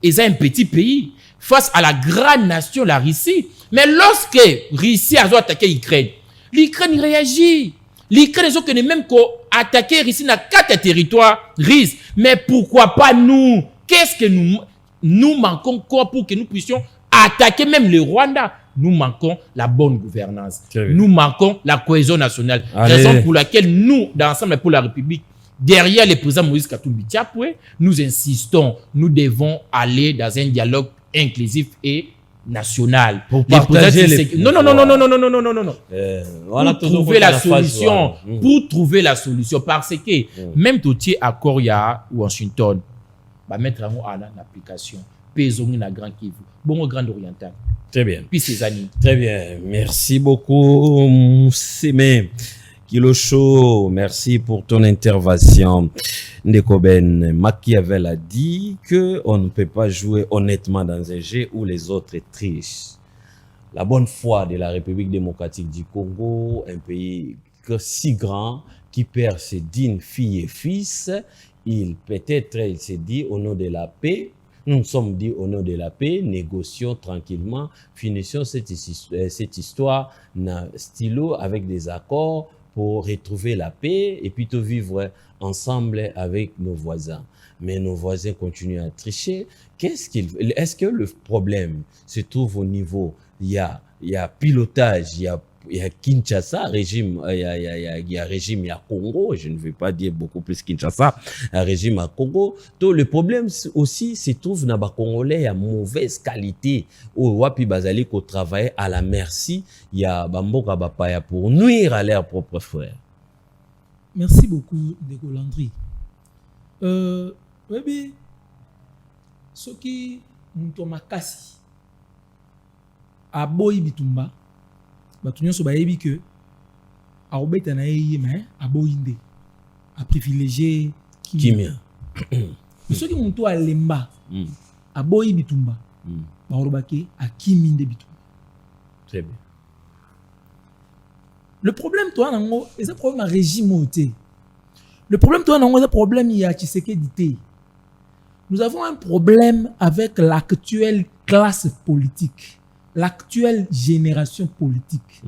Ils ont un petit pays face à la grande nation la Russie. Mais lorsque Russie a attaqué l'Ukraine, l'Ukraine réagit. L'Ukraine est même attaquer ici dans 4 territoires risques. Mais pourquoi pas nous? Qu'est-ce que nous manquons quoi pour que nous puissions attaquer même le Rwanda? Nous manquons la bonne gouvernance. Nous manquons la cohésion nationale. Raison pour laquelle nous, dans l'ensemble pour la République, derrière le président Moïse Katumbi Tshapwe, nous insistons, nous devons aller dans un dialogue inclusif et national. Pour partager les... Non. Voilà, pour trouver la solution. Pour trouver la solution. Parce que même tout est accord il y a Washington, va mettre en application. Pesons na Grand Kivu. Bon, Grand Oriental. Très bien. Puis ces années. Très bien. Merci beaucoup, Mousseme Kilosho. Merci pour ton intervention. Ndekoben Machiavel a dit qu'on ne peut pas jouer honnêtement dans un jeu où les autres trichent. La bonne foi de la République démocratique du Congo, un pays si grand qui perd ses dignes filles et fils, il s'est dit au nom de la paix, nous nous sommes dit au nom de la paix, négocions tranquillement, finissons cette histoire stylo avec des accords pour retrouver la paix et puis vivre ensemble avec nos voisins. Mais nos voisins continuent à tricher. Est-ce que le problème se trouve au niveau, il y a pilotage, il y a Kinshasa, régime, il y a régime, il y a Congo, je ne vais pas dire beaucoup plus Kinshasa, un régime à Congo. Donc, le problème aussi se trouve dans les Congolais à mauvaise qualité, au Wapi Bazali qui travaille à la merci, il y a Bamboka Bapaya pour nuire à leurs propres frères. Merci beaucoup, Ndeko Landry. Oui, ce qui nous makasi à Boy Bitumba, batu nyonso bayebi que a obeta na yeye mais a boyinde a privilégier kimia. Ce qui monto a lemba a Boy Bitumba ba orobake a kiminde Bitumba. Très bien. Le problème, toi, c'est un problème à régime ôté. Le problème, toi, c'est un problème il y a Tshisekedi. Nous avons un problème avec l'actuelle classe politique, l'actuelle génération politique.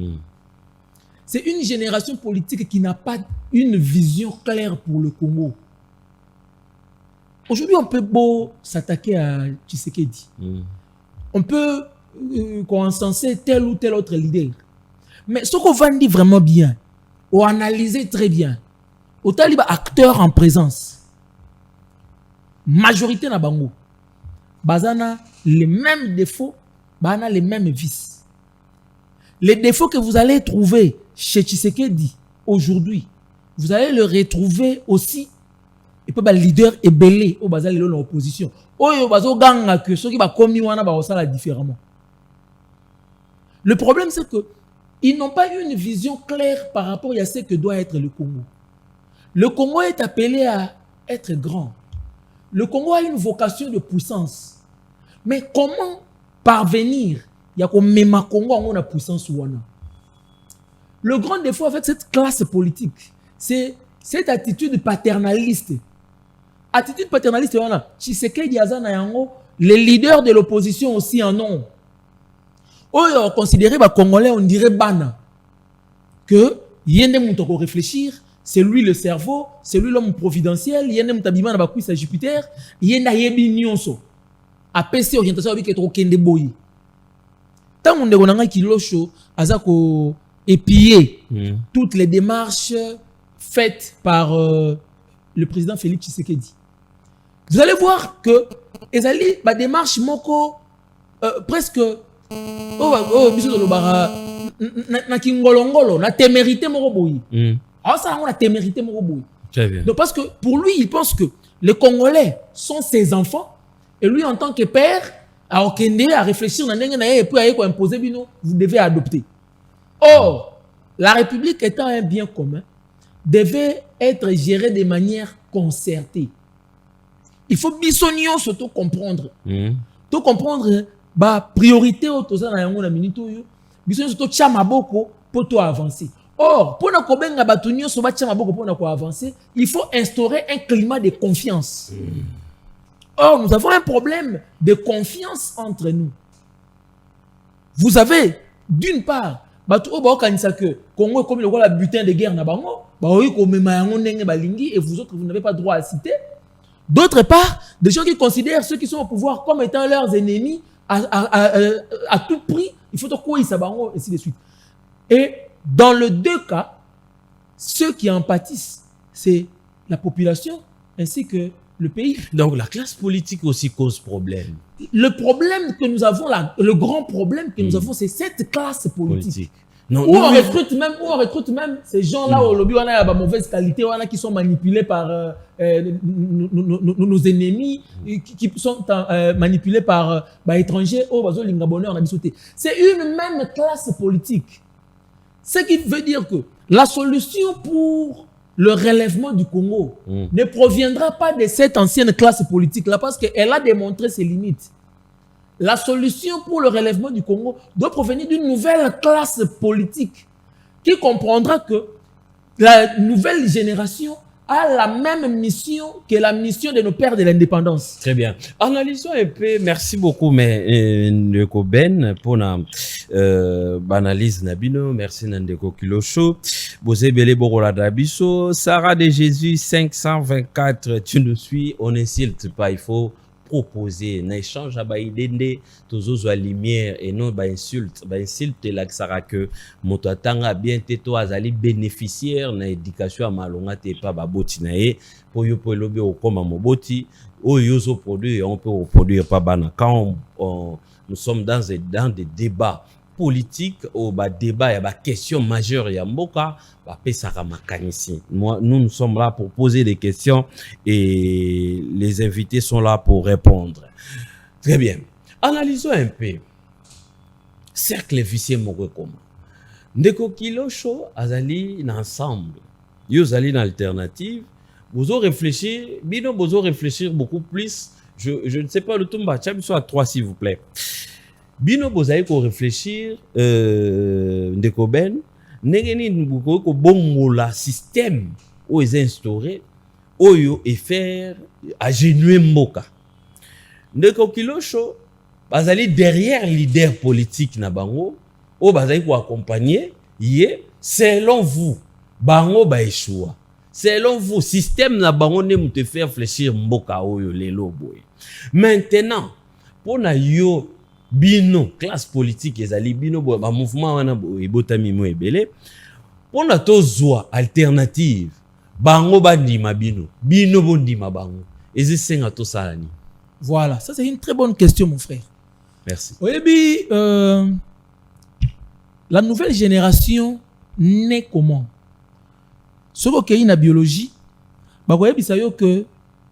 C'est une génération politique qui n'a pas une vision claire pour le Congo. Aujourd'hui, on peut beau s'attaquer à Tshisekedi. On peut encenser tel ou tel autre leader. Mais ce qu'on va dire vraiment bien, ou analyser très bien, au talib acteur en présence, majorité na bango, bazana les mêmes défauts, bazana les mêmes vices. Les défauts que vous allez trouver chez Tshisekedi aujourd'hui, vous allez le retrouver aussi et puis leader ébélé au bazali dans l'opposition. Oyo bazo ganga que ceux qui ba commis wana ba osala différemment. Le problème c'est que ils n'ont pas une vision claire par rapport à ce que doit être le Congo. Le Congo est appelé à être grand. Le Congo a une vocation de puissance. Mais comment parvenir? Il y a comme même Congo on a puissance wana. Le grand défaut avec cette classe politique, c'est cette attitude paternaliste. Attitude paternaliste, Tshisekedi Azana Yango, les leaders de l'opposition aussi en ont. On considérait les Congolais, on dirait Bana. Que Yende Moutoko réfléchir, c'est lui le cerveau, c'est lui l'homme providentiel, Yende Moutabimana Bakwisa Jupiter, Yenda Yebi Nyonso. A PC orientation avec être Kende Boyi. Tant on est Kilosho, Azako épier toutes les démarches faites par le président Félix Tshisekedi. Vous allez voir que les démarches moko presque biso de bara na kingolongolo na témérité moko boyi. Alors ça on a témérité moko boyi. Très bien. Donc parce que pour lui il pense que les Congolais sont ses enfants et lui en tant que père à okende à réfléchir na ndenge na et puis à imposer bino vous devez adopter. Or la République étant un bien commun devait être gérée de manière concertée. Il faut bisognon surtout comprendre. Tout comprendre ba priorité au toza na yango na minute yo bisognon surtout chama boko pour toi avancer. Or pour na kobenga batunyo so ba chama boko pour na ko avancer, il faut instaurer un climat de confiance. Or nous avons un problème de confiance entre nous. Vous avez d'une part batu o ba kanisa que Congo est comme le butin de guerre na bango, ba oyi ko mema yango ndenge balingi et vous autres vous n'avez pas droit à citer. D'autre part, des gens qui considèrent ceux qui sont au pouvoir comme étant leurs ennemis à tout prix, il faut quoi ils s'abango et ainsi de suite. Et dans les deux cas, ceux qui en pâtissent, c'est la population ainsi que le pays. Donc la classe politique aussi cause problème. Le problème que nous avons là, le grand problème que nous avons, c'est cette classe politique. Non, où on recrute même ces gens-là au lobby, on a la mauvaise qualité, on a qui sont manipulés par nos ennemis, qui sont manipulés par étrangers. C'est une même classe politique. Ce qui veut dire que la solution pour le relèvement du Congo ne proviendra pas de cette ancienne classe politique-là parce qu'elle a démontré ses limites. La solution pour le relèvement du Congo doit provenir d'une nouvelle classe politique qui comprendra que la nouvelle génération a la même mission que la mission de nos pères de l'indépendance. Très bien. Analysons un peu. Merci beaucoup, mais Ndeko Ben, pour la analyse Nabino. Merci Ndeko Kilosho. Bozebele Borola Dabiso. Sarah de Jésus 524. Tu nous suis. On n'insulte pas. Il faut proposer un échange à baïdende tous à lumière et non insulte là que ça que motatanga bien teto azali bénéficiaire na éducation à malonga te pas baboti na e pour yo pour lobi au comme moboti o yozo produit on peut produire pas bana quand nous sommes dans des débats politiques ou débat et question majeure ya mboka nous sommes là pour poser des questions et les invités sont là pour répondre. Très bien. Analysons un peu. Cercle vicieux moko comment. Ndeko Kilosho azali ensemble. Yo azali dans alternative. Vous avez réfléchi, bino vous avez réfléchir beaucoup plus. Je ne sais pas le tomba, tcham soit à 3 s'il vous plaît. Bino vous avez réfléchir Ndeko Ben ndenge nini ko bongola système o est instauré oyo et faire agenuer mboka ndeko Kilosho bazali derrière leader politique na bango o bazali ko accompagner yé selon vous bango ba échoua selon vous système na bango ne mu te faire fléchir mboka oyo lelo boy maintenant pour na yo bino classe politique ezali bino ba mouvement wana ebotami mo ebele pour na tozwa alternative bango bandima bino bondima bango ezisenga to salani. Voilà, ça c'est une très bonne question mon frère. Merci. Oui, la nouvelle génération naît comment? Ce qu'il y a en biologie, que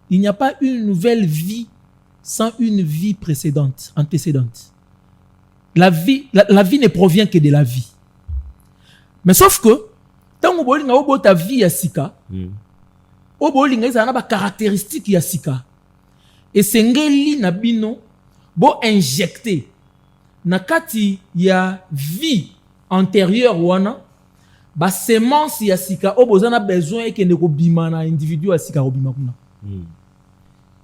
il n'y a pas une nouvelle vie sans une vie précédente, antécédente. La vie ne provient que de la vie. Mais sauf que, tant que tu as ta vie yasika, tu as des caractéristiques yasika. Et c'est ngeli na bino bo injecté na kati ya vie antérieure wana ba semence ya sika o bozana besoin que ne ko bima na individu ya sika obima kuna.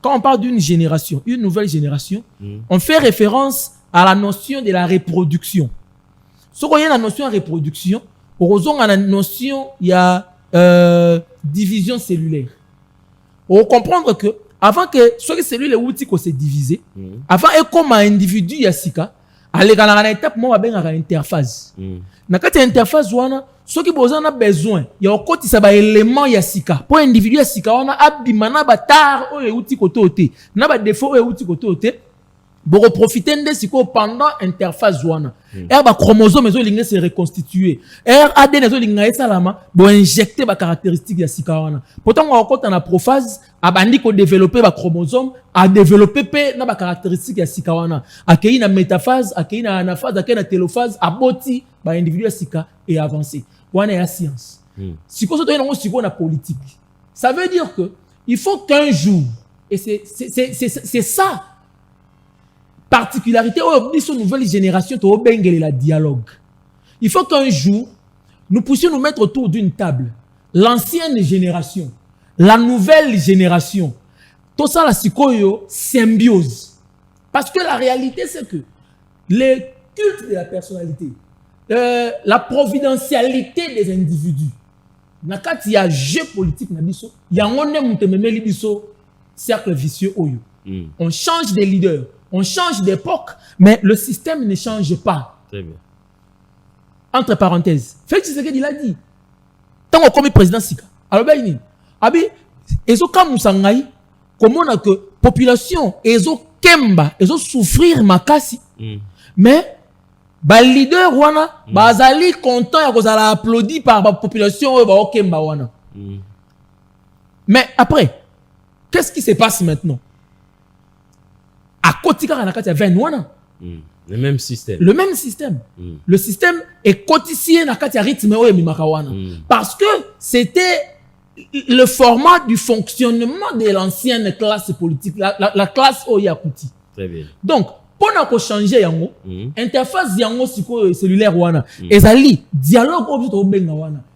Quand on parle d'une génération, une nouvelle génération, on fait référence à la notion de la reproduction. Ce qu'on y a la notion de reproduction, on a la notion il y a division cellulaire. On comprendre que avant que ce cellule outil ko se diviser, avant et comme un individu yasika, aller dans la étape moi ben à interface. Na kati interface wana, ce qui a besoin, il y a okoti ça ba élément yasika. Pour individu yasika wana abimana ba tar o outil ko toté, na ba défaut o outil ko toté. Pour profiter de ce pendant interface wana ba chromosome ezo linga se reconstituer ADN ezo linga esalama bo injecter ba caractéristique ya sika wana pourtant on okota na prophase abandi ko développer ba chromosome a développer pe na ba caractéristique ya sika wana akei na métaphase akei na anaphase akei na télophase aboti ba individu ya sika et avancer wana ya science siko so to yango siko na politique ça veut dire que il faut qu'un jour et c'est ça particularité ou une nouvelle génération to bengele la dialogue. Il faut qu'un jour nous puissions nous mettre autour d'une table. L'ancienne génération, la nouvelle génération, tout ça la sikoyo symbiose. Parce que la réalité c'est que le culte de la personnalité, la providentialité des individus, nakati ya jeu politique na biso, ya ngone mutememeli biso cercle vicieux oyo. On change des leaders. On change d'époque, mais le système ne change pas. Très bien. Entre parenthèses, Félix Tshisekedi l'a dit. Tant qu'on comme président Sika, alors ben il abi ezo kamusangai comment on a que population ezo kemba ezo souffrir makasi. Mais ba leader wana bazali content ya kozala applaudi par la population ba kemba wana. Mais après, qu'est-ce qui se passe maintenant? À Kotika Ranakati, il y a le même système. Le même système. Le système est cotissé dans le rythme parce que c'était le format du fonctionnement de l'ancienne classe politique, la classe Oyakouti. Très bien. Donc, pour nous changer yango, interface yango siko cellulaire wana, ezali dialogue il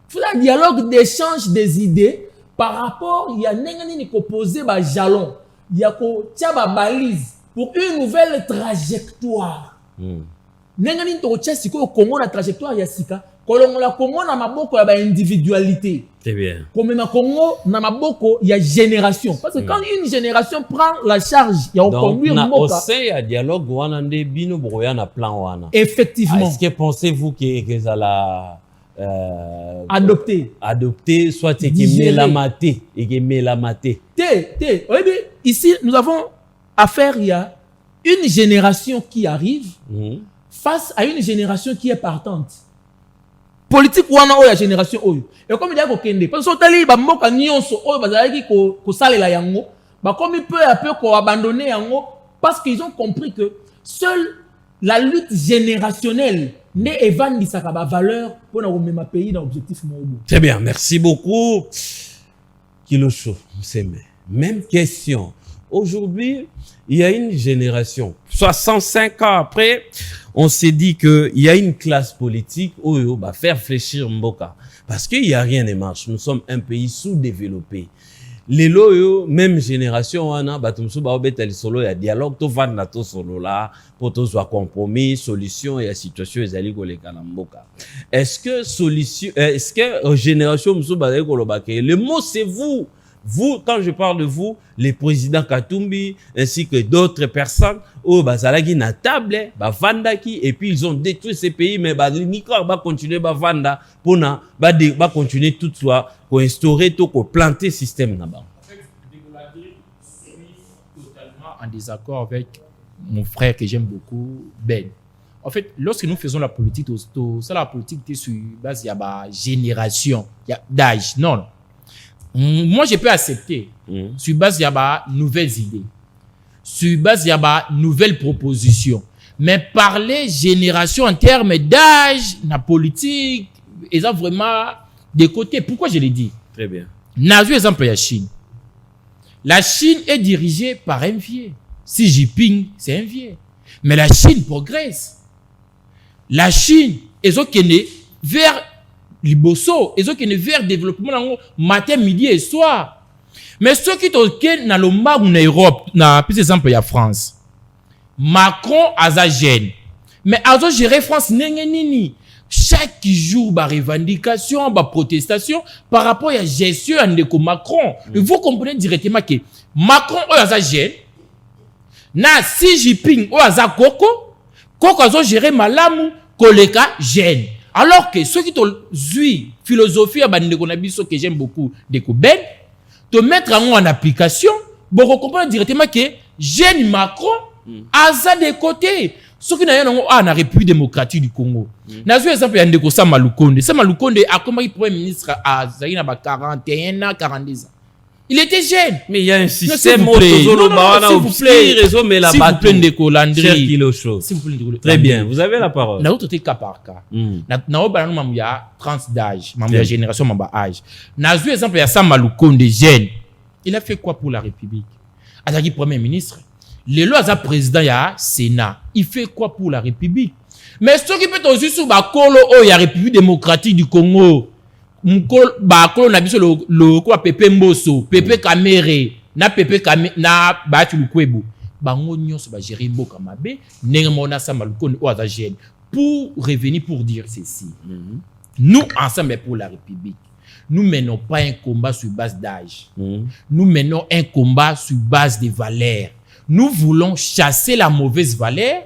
faut un dialogue d'échange des idées par rapport il y a nengani ko poser ba jalon, il y a ko tia ba balise pour une nouvelle trajectoire. Nengani to tia siko Congo na trajectoire ya sika, kolongo la Congo na maboko ya ba individualité. Très bien. Comme na Congo na maboko ya génération. Parce que quand une génération prend la charge, il y a conduire moka. Donc, il y a dialogue wana nde bino broya na plan wana. Effectivement. Est-ce que pensez-vous que ça la adopter soit maté. Ici nous avons affaire il y a une génération qui arrive face à une génération qui est partante. Politique wana oyo ya génération oyo. Et comme il y a kokende parce que tali ba mboka nyonso oyo bazalaki ko salela yango, ba comme peu à peu ko abandonner yango parce qu'ils ont compris que seule la lutte générationnelle n'est évandisaka ba valeur pour na komema pays dans objectif mobo. Très bien, merci beaucoup. Kilosho, même question. aujourd'hui, il y a une génération. 65 ans après, on s'est dit qu'il y a une classe politique où va faire fléchir Mboka. Parce qu'il n'y a rien ne marche. Nous sommes un pays sous-développé. Les loyaux, même génération, on a solo, il y a dialogue, tout va dans tout solo là, pour tout soit compromis, solution et la situation est allée pour les Kanamboka. Est-ce que solution, est-ce que génération, le mot c'est vous. Vous, quand je parle de vous, les présidents Katumbi, ainsi que d'autres personnes, bazalaki na table, vandaki, et puis ils ont détruit ces pays, mais Nicar va continuer vanda pour va continuer tout soit, pour instaurer tout, pour planter système là-bas. En fait, je suis totalement en désaccord avec mon frère que j'aime beaucoup, Ben. En fait, lorsque nous faisons la politique, ça la politique est sur base, il y a génération, il y a d'âge, non. Moi, je peux accepter sur base il y a nouvelles idées, sur base il y a nouvelles propositions. Mais parler génération en termes d'âge, la politique, ils ont vraiment des côtés. Pourquoi je l'ai dit? Très bien. Nazu exemple la Chine. La Chine est dirigée par un vieux. Xi Jinping, c'est un vieux. Mais la Chine progresse. La Chine, ils ont qu'une vers Liboso, ils ont qu'une vers développement matin, midi et soir. Mais ceux qui sont dans le mag en Europe, par exemple, il y a France. Macron a sa gêne. Mais ils ont géré France nini. Chaque jour, bah revendication, bah protestation par rapport à la gestion de Macron. Vous comprenez directement que Macron a sa gêne. Na Xi Jinping a sa Koko a géré malamu koleka gêne. Alors que ceux qui ont eu philosophie à que j'aime beaucoup de Ben, te mettre en application, vous comprenez directement que gêne Macron a ça de côté. Ceux qui n'ont pas la République démocratique du Congo. Nazu exemple il y a Sama Lukonde. Sama Lukonde a comme premier ministre à Zaïna 41 ans, 42 ans. Il était jeune. Mais il y a un S'il système vous plaît, s'il vous plaît, Très bien, vous avez la parole. Na autre cas par cas. Na oba na il y a 30 d'âge, il y a génération mamba âge. Nazu exemple il y a Sama Lukonde jeune. Il a fait quoi pour la République? Azaki premier ministre. Les lois à président il y a Sénat. Il fait quoi pour la République? Mais ce qui peut aussi sur Bakolo, il y a République démocratique du Congo. Bakolo na biso le quoi Pepe Mboso, Pepe Kamere, na Pepe Kamere, na Batu Lukwebo. Bango nyonso ba gérer mboka mabe, nengemona Sama Lukonde o aza jeune. Pour revenir pour dire ceci. Nous ensemble pour la République. Nous menons pas un combat sur base d'âge. Nous menons un combat sur base de valeurs. Nous voulons chasser la mauvaise valeur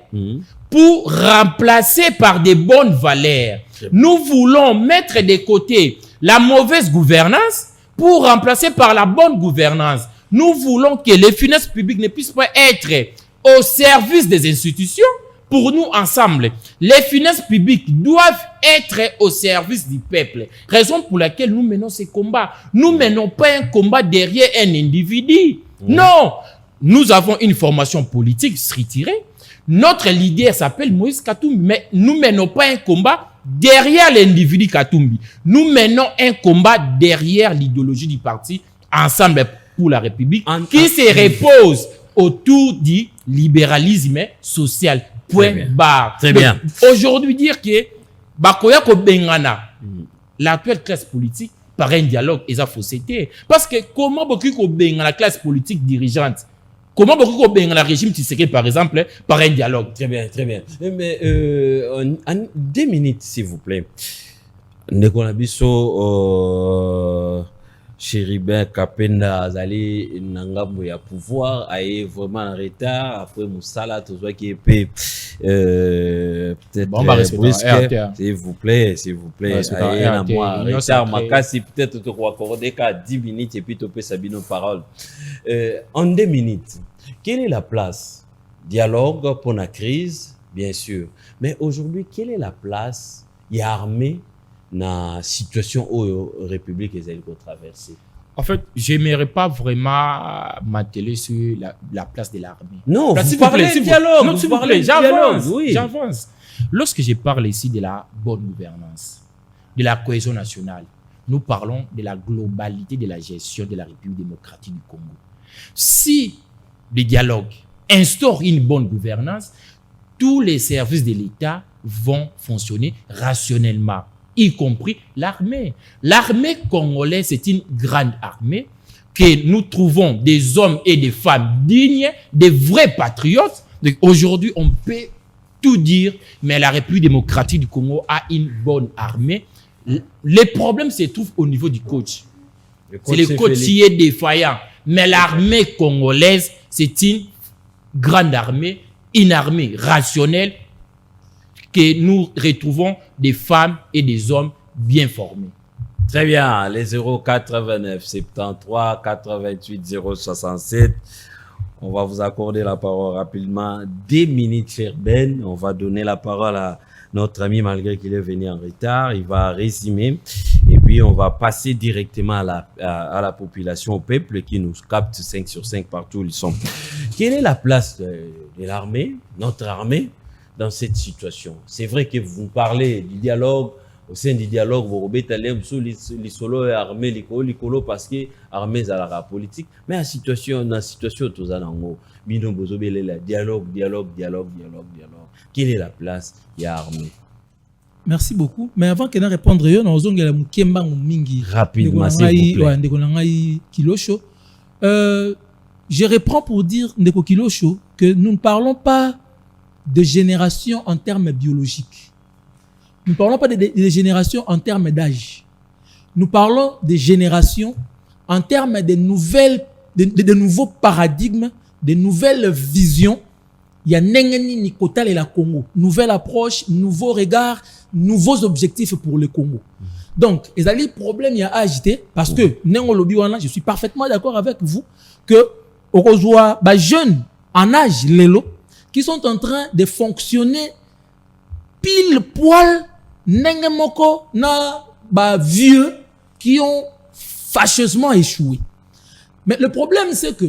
pour remplacer par des bonnes valeurs. Nous voulons mettre de côté la mauvaise gouvernance pour remplacer par la bonne gouvernance. Nous voulons que les finances publiques ne puissent pas être au service des institutions. Pour nous, ensemble, les finances publiques doivent être au service du peuple. Raison pour laquelle nous menons ces combats. Nous ne menons pas un combat derrière un individu. Non! Nous avons une formation politique retirée. Notre leader s'appelle Moïse Katumbi. Mais nous ne menons pas un combat derrière l'individu Katumbi. Nous menons un combat derrière l'idéologie du parti Ensemble pour la République qui se repose autour du libéralisme social. Point barre. Très bien. Aujourd'hui, dire que Bakoya ko bengana l'actuelle classe politique par un dialogue et ça faut citer. Parce que comment beaucoup ko bengana la classe politique dirigeante? Comment beaucoup ko bengana le régime Tshisekedi par exemple par un dialogue? Très bien, très bien. Mais en 2 minutes s'il vous plaît. Nekonabiso Chéribin Kapenda Azali Nangambo ya pouvoir aille vraiment en retard après Moussala tout ça qui est peut-être bon, s'il vous plaît aille na moi retard makasi peut-être tu crois accorder qu'à 10 minutes et puis tu peux sabino parole en 2 minutes. Quelle est la place dialogue pour la crise bien sûr, mais aujourd'hui quelle est la place y a armée na situation où République est traversée? En fait, j'aimerais pas vraiment m'atteler sur la place de l'armée. Non, vous parlez de dialogue. Non, s'il vous plaît, oui. J'avance. Lorsque je parle ici de la bonne gouvernance, de la cohésion nationale, nous parlons de la globalité de la gestion de la République démocratique du Congo. Si de dialogue, instaure une bonne gouvernance, tous les services de l'État vont fonctionner rationnellement, y compris l'armée. L'armée congolaise, c'est une grande armée que nous trouvons des hommes et des femmes dignes, des vrais patriotes. Donc, aujourd'hui, on peut tout dire, mais la République démocratique du Congo a une bonne armée. Les problèmes se trouvent au niveau du coach. C'est le coach qui est défaillant. Mais l'armée congolaise, c'est une grande armée, une armée rationnelle, que nous retrouvons des femmes et des hommes bien formés. Très bien, les 089 73 88 067. On va vous accorder la parole rapidement. 10 minutes, cher Ben. On va donner la parole à notre ami, malgré qu'il est venu en retard. Il va résumer. Et puis, on va passer directement à la population, au peuple qui nous capte 5 sur 5 partout où ils sont. Quelle est la place de l'armée, notre armée, dans cette situation? C'est vrai que vous parlez du dialogue. Au sein du dialogue, vous remettez les solos et armés, les colos, parce que armés à la politique. Mais dans la situation, tous en haut, bino bozobele la dialogue. Quelle est la place il y a armée? Merci beaucoup. Mais avant que je réponde, rapidement, s'il vous plaît. Kilosho. Je reprends pour dire, Ndeko Kilosho, que nous ne parlons pas de génération en termes biologiques. Nous ne parlons pas de génération en termes d'âge. Nous parlons de génération en termes de nouveaux paradigmes, de nouvelles visions. Il y a Nengeni Nikotal et la Congo. Nouvelle approche, nouveaux regards, nouveaux objectifs pour le Congo. Donc, il y a des problèmes à agiter parce que, je suis parfaitement d'accord avec vous que, au rejoint, jeunes en âge, lélo, qui sont en train de fonctionner pile poil, nengemoko na vieux qui ont fâcheusement échoué. Mais le problème, c'est que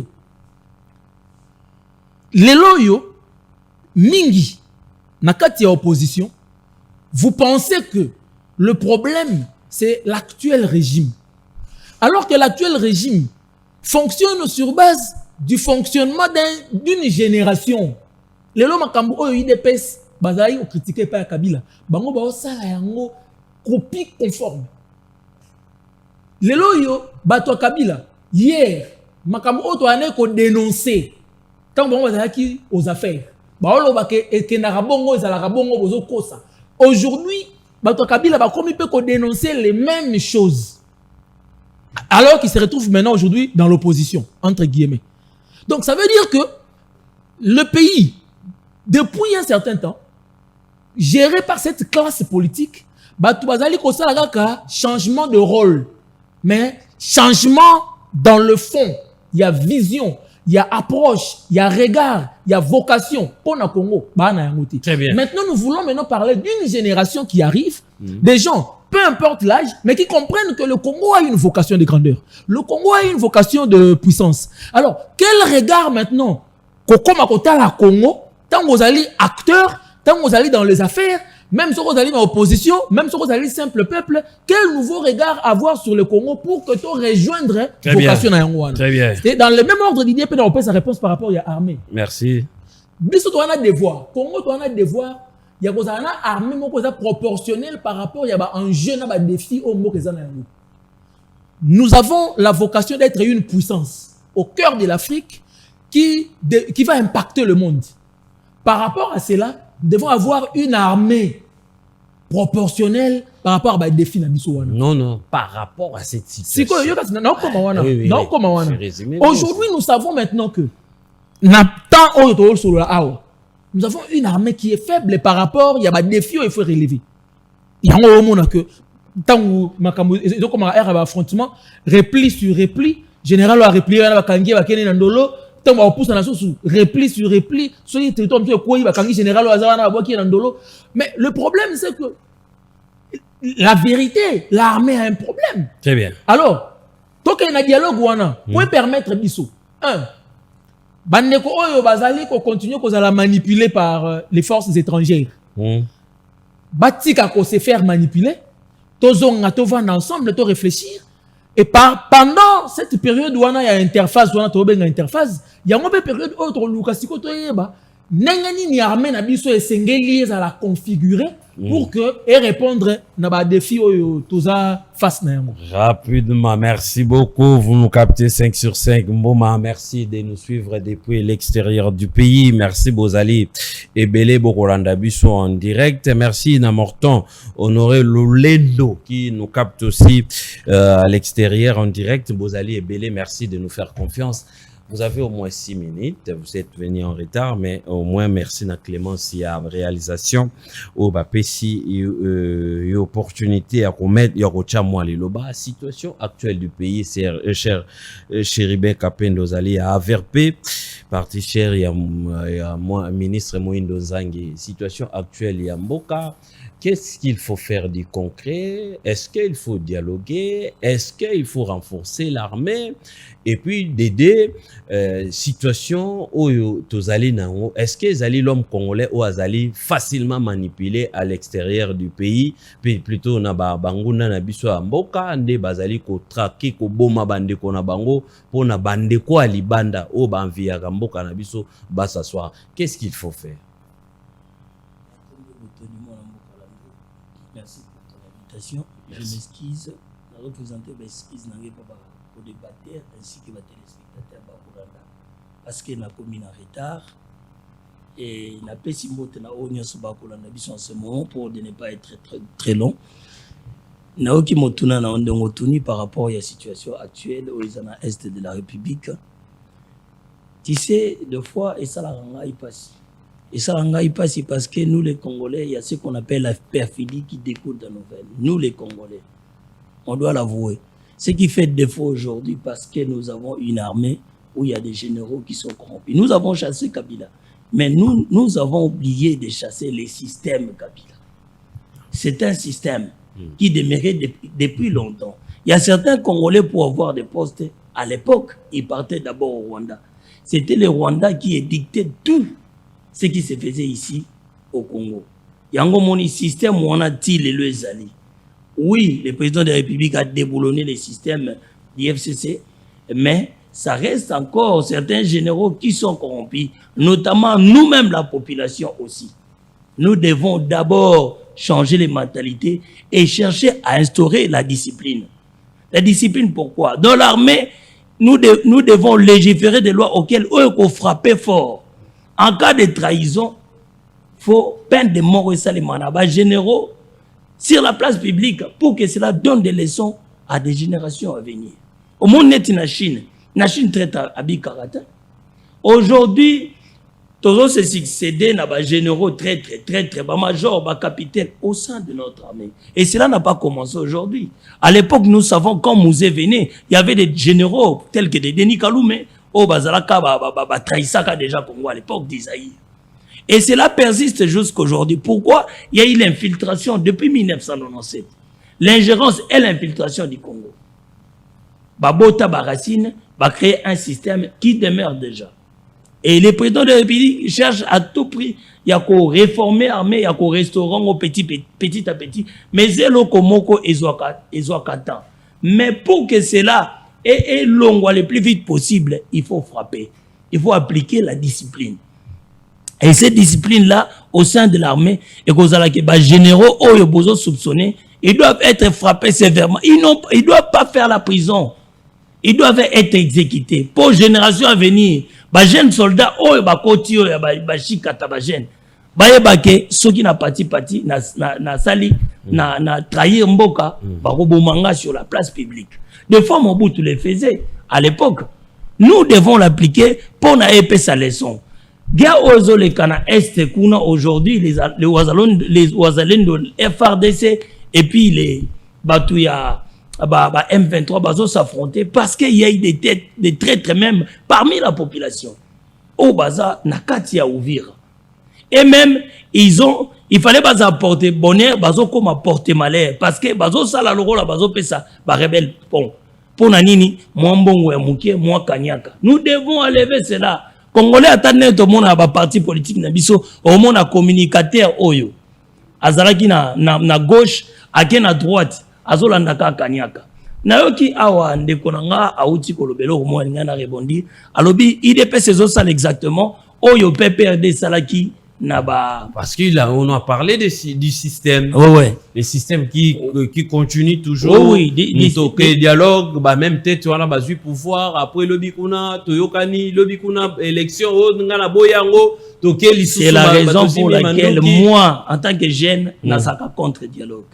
les loyaux, mingi, nakati ya opposition, vous pensez que le problème, c'est l'actuel régime. Alors que l'actuel régime fonctionne sur base du fonctionnement d'une génération. Les loyaux makambo oyo IDPS, bazali critiqué par Kabila, bango ba osala yango copie conforme. Les loyaux, bato Kabila, hier, makambo oyo toane ko dénoncer. Tant bon bazali aux affaires. Baolo ba ke na rabongo ezala rabongo bozo kosa. Aujourd'hui, bato Kabila ba komi peut ko dénoncer les mêmes choses. Alors qu'ils se retrouvent maintenant aujourd'hui dans l'opposition entre guillemets. Donc ça veut dire que le pays depuis un certain temps géré par cette classe politique, bato bazali ko sala kaka changement de rôle. Mais changement dans le fond, il y a vision, il y a approche, il y a regard, il y a vocation. Pour le Congo, très bien. Maintenant, nous voulons parler d'une génération qui arrive, des gens, peu importe l'âge, mais qui comprennent que le Congo a une vocation de grandeur. Le Congo a une vocation de puissance. Alors, quel regard maintenant, la Congo, tant que vous allez acteurs, tant que vous allez dans les affaires, même si vous allez dans l'opposition, même si vous allez simple peuple, quel nouveau regard avoir sur le Congo pour que tu rejoindre la vocation à Très bien. Et dans le même ordre d'idée, on peut sa réponse par rapport à l'armée. Merci. Biso tu as des devoirs. Congo tu as des devoirs. Il y a une armée proportionnelle par rapport à un jeune défi au mot que nous avons la vocation d'être une puissance au cœur de l'Afrique qui va impacter le monde. Par rapport à cela, nous devons avoir une armée proportionnelle par rapport à défi Non, par rapport à cette situation. Aujourd'hui, nous savons maintenant que nous avons une armée qui est faible par rapport à des défis qu'il faut relever. Il y a un moment que tant que affrontement, repli sur repli, général a replié à la ndolo. On pousse la chose repli sur repli, mais le problème c'est que la vérité, l'armée a un problème. Très bien. Alors, tant qu'il y a un dialogue pour permettre biso, bandeko oyo bazali ko continuer ko la manipuler par les forces étrangères. Batika ko se faire manipuler, tozonga to vendre ensemble, to réfléchir Et pendant cette période où on a interface, où on a une interface, il y a une période où on a ni armée na biso esengeli à la configurer pour que et répondre à des défis toza face na yango. Rapidement, merci beaucoup. Vous nous captez 5 sur 5. Mboma, merci de nous suivre depuis l'extérieur du pays. Merci Bozali et Belé Bokoranda Biso en direct. Merci Namorton Honoré Lolendo qui nous capte aussi à l'extérieur en direct. Bozali et Belé, merci de nous faire confiance. Vous avez au moins 6 minutes, vous êtes venu en retard, mais au moins merci à Clémence et à réalisation. Au Bapessi, et opportunité à commettre, il y a la situation actuelle du pays, c'est cher, Chéribin Kapendo Zali à AVRP, parti cher, il y a ministre Moïndo Zangi, situation actuelle, il y a Mboka. Qu'est-ce qu'il faut faire du concret? Est-ce qu'il faut dialoguer? Est-ce qu'il faut renforcer l'armée? Et puis d'aider situation où tozali nango. Est-ce que zali l'homme congolais ou azali facilement manipulé à l'extérieur du pays? Puis plutôt na banguna na biso mboka nde bazali ko traquer ko boma bande ko na bango pour na bande ko alibanda o banvia mboka na biso basaswa. Qu'est-ce qu'il faut faire? Merci pour ton invitation. Je m'excuse. La représentante m'excuse pour les batteurs ainsi que les téléspectateurs Bakuranda. Parce que n'a commis en retard. Et n'a pas si mot na onyo sur Bakuranda en ce moment pour ne pas être très long. N'a aucun motuna na ondongotuni par rapport à la situation actuelle aux est de la République. Tu sais, deux fois, et ça la ranga y passe. Et ça y passe parce que nous les Congolais, il y a ce qu'on appelle la perfidie qui découle de nos veines. Nous les Congolais, on doit l'avouer. Ce qui fait défaut aujourd'hui parce que nous avons une armée où il y a des généraux qui sont corrompus. Nous avons chassé Kabila, mais nous avons oublié de chasser les systèmes Kabila. C'est un système qui demeurait depuis longtemps. Il y a certains Congolais pour avoir des postes. À l'époque, ils partaient d'abord au Rwanda. C'était le Rwanda qui édictait tout ce qui se faisait ici au Congo. Yango moni système où on a dit le Zali. Oui, le président de la République a déboulonné le système du FCC, mais ça reste encore certains généraux qui sont corrompus, notamment nous-mêmes, la population aussi. Nous devons d'abord changer les mentalités et chercher à instaurer la discipline. La discipline, pourquoi? Dans l'armée, nous devons légiférer des lois auxquelles eux qu'on frappait fort. En cas de trahison, il faut peine de mort et salimana généraux sur la place publique pour que cela donne des leçons à des générations à venir. Au monde net na Chine traite à Bikarata. Aujourd'hui, tous se succéder à des généraux très major, capitaine au sein de notre armée. Et cela n'a pas commencé aujourd'hui. À l'époque, nous savons quand Mouzé venait, il y avait des généraux tels que des Denis Kaloumé, au Bazalaka, Traïsaka déjà Congo à l'époque d'Isaïe. Et cela persiste jusqu'aujourd'hui. Pourquoi? Il y a eu l'infiltration depuis 1997. L'ingérence et l'infiltration du Congo. Babota Baracine va créer un système qui demeure déjà. Et les présidents de la République cherchent à tout prix. Il y a qu'au réformer l'armée, il y a qu'au restaurant au petit à petit. Mais c'est le Komoko et Zoakatan. Mais pour que cela et long le plus vite possible, il faut frapper. Il faut appliquer la discipline. Et cette discipline-là, au sein de l'armée, et qu'aux généraux, ils ont soupçonné, ils doivent être frappés sévèrement. Ils ne doivent pas faire la prison. Ils doivent être exécutés. Pour génération à venir, les jeunes soldats, ils ceux qui n'ont pas parti, na trahir Mboka, sur la place publique. De fois, Mobutu les faisait à l'époque. Nous devons l'appliquer pour n'aéper sa leçon. Gars ozo le Kana Est Kuna aujourd'hui, les Ouazalènes de FRDC et puis les Batouya M23 bazo s'affronter parce qu'il y a eu des traîtres même parmi la population. Au Baza, Nakati à ouvrir. Et même, il fallait pas apporter bonheur, bazo comme apporter malheur. Parce que bazo ça la loro la bazo pesa, ba rebelle pont. Pour nanini, moi mbongo ya mukie, moi kanyaka. Nous devons enlever cela. Congolais attendent tout le monde à ba parti politique na biso, au monde à communicateur oyo. Azalaki na gauche, ake na droite, azolandaka kanyaka. nayoki awa ndeko na nga auti kolobela omo nga na rebondi alobi IDPS ezosala exactement oyo PPRD salaki na ba parce qu'on a parlé du système. Ouais. Le système qui continue toujours. Oui, dialogue, bah même peut-être on a basu pouvoir après lobby kuna toyokani lobby kuna élection ngana boyango toke c'est la raison pour laquelle moi en tant que jeune nasaka contre dialogue.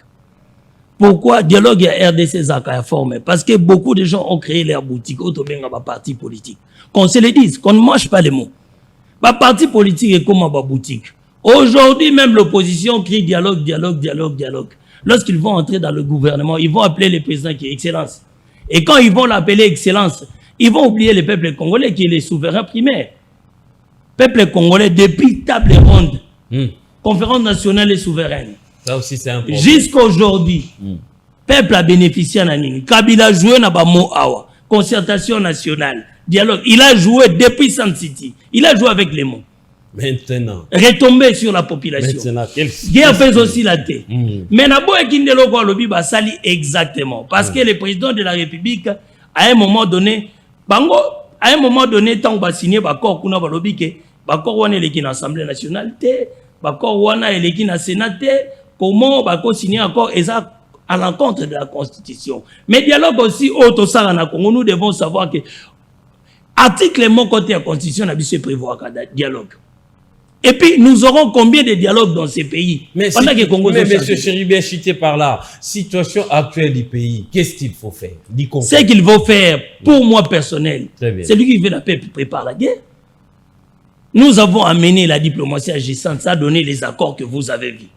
Pourquoi dialogue et RDC Zaka formé? Parce que beaucoup de gens ont créé leur boutique autobenga ba parti politique. Qu'on se le dise, qu'on ne mange pas les mots. Ba parti politique est comme ma boutique. Aujourd'hui même l'opposition crie dialogue, dialogue, dialogue, dialogue. Lorsqu'ils vont entrer dans le gouvernement, ils vont appeler le président qui est Excellence. Et quand ils vont l'appeler Excellence, ils vont oublier le peuple congolais qui est le souverain primaire. Peuple congolais depuis table ronde, conférence nationale et souveraine. Ça aussi c'est un problème. Jusqu'à aujourd'hui, peuple a bénéficié à Nini. Kabila a joué dans Bamo Awa, concertation nationale, dialogue. Il a joué depuis Sun City. Il a joué avec les mots. Maintenant. Retomber sur la population. Maintenant. Guerre fait aussi la tête. Mais Nabo et Kindelo Lobi Basali exactement. Parce que le président de la République, à un moment donné, Bango, à un moment donné, tant qu'on va signer Bakor Kuna Balobi, Bakor Wana est l'Assemblée nationale, Bakor Wana est le Sénat, comment Bakor signer encore à l'encontre de la Constitution. Mais dialogue aussi, autre ça, nous devons savoir que article mon côté la Constitution a se prévoir dialogue. Et puis, nous aurons combien de dialogues dans ces pays? Mais M. Chéribien cité par là, situation actuelle du pays, qu'est-ce qu'il faut faire? Ce qu'il faut faire, pour moi personnel, c'est lui qui veut la paix prépare la guerre. Nous avons amené la diplomatie agissante, ça a donné les accords que vous avez vus.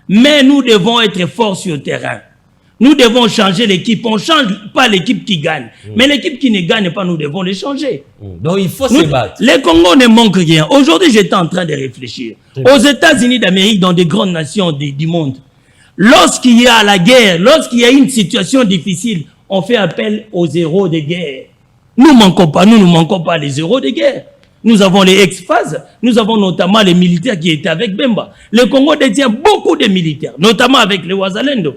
Mais nous devons être forts sur le terrain. Nous devons changer l'équipe. On ne change pas l'équipe qui gagne. Mais l'équipe qui ne gagne pas, nous devons les changer. Donc il faut se battre. Les Congos ne manquent rien. Aujourd'hui, j'étais en train de réfléchir. Aux États-Unis d'Amérique, dans des grandes nations du monde, lorsqu'il y a la guerre, lorsqu'il y a une situation difficile, on fait appel aux héros de guerre. Nous ne manquons pas les héros de guerre. Nous avons les ex-phases, nous avons notamment les militaires qui étaient avec Bemba. Le Congo détient beaucoup de militaires, notamment avec les Ouazalendo.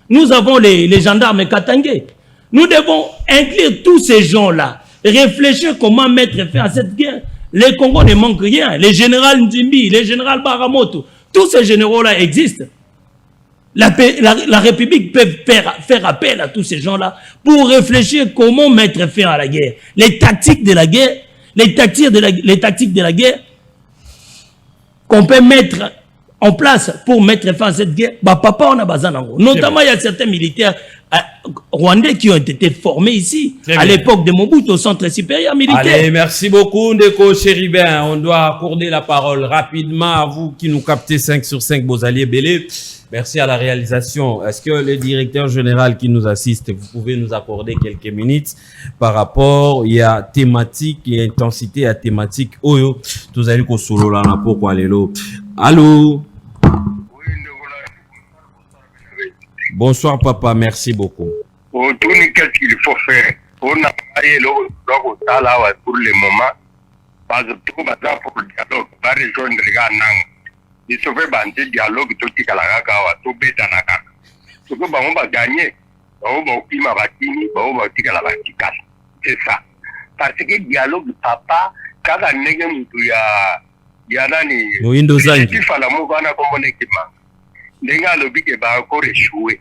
Nous avons les gendarmes Katangé. Nous devons inclure tous ces gens-là, réfléchir comment mettre fin à cette guerre. Les Congo ne manquent rien. Les généraux Nzimbi, les généraux Baramoto, tous ces généraux-là existent. La République peut faire appel à tous ces gens-là pour réfléchir comment mettre fin à la guerre. Les tactiques de la guerre, les tactiques de la guerre qu'on peut mettre en place pour mettre fin à cette guerre, bah papa on a besoin d'en. Notamment il y a certains militaires rwandais qui ont été formés ici à l'époque de Mobutu au centre supérieur militaire. Allez, merci beaucoup Ndeko Chéribin. On doit accorder la parole rapidement à vous qui nous captez 5 sur 5 beaux alliés Bélé. Merci à la réalisation. Est-ce que le directeur général qui nous assiste, vous pouvez nous accorder quelques minutes par rapport, il y a thématique, il y a intensité à thématique. Oyo, tous allez qu'on solo là pourquoi lelo. Allô? Bonsoir papa, merci beaucoup. Qu'est-ce qu'il faut faire? On a parlé pour le moment. Parce que pour le dialogue, va rejoindre les gars. Il se fait un dialogue tout qui est là, tout bête à la carte. Ce que on va gagner, on va optimer la batini, on va tirer la verticale. C'est ça. Parce que le dialogue, papa, quand on est il y a nani. Windows il faut la mouvoir na comme équipement. Nenga le but est encore échoué.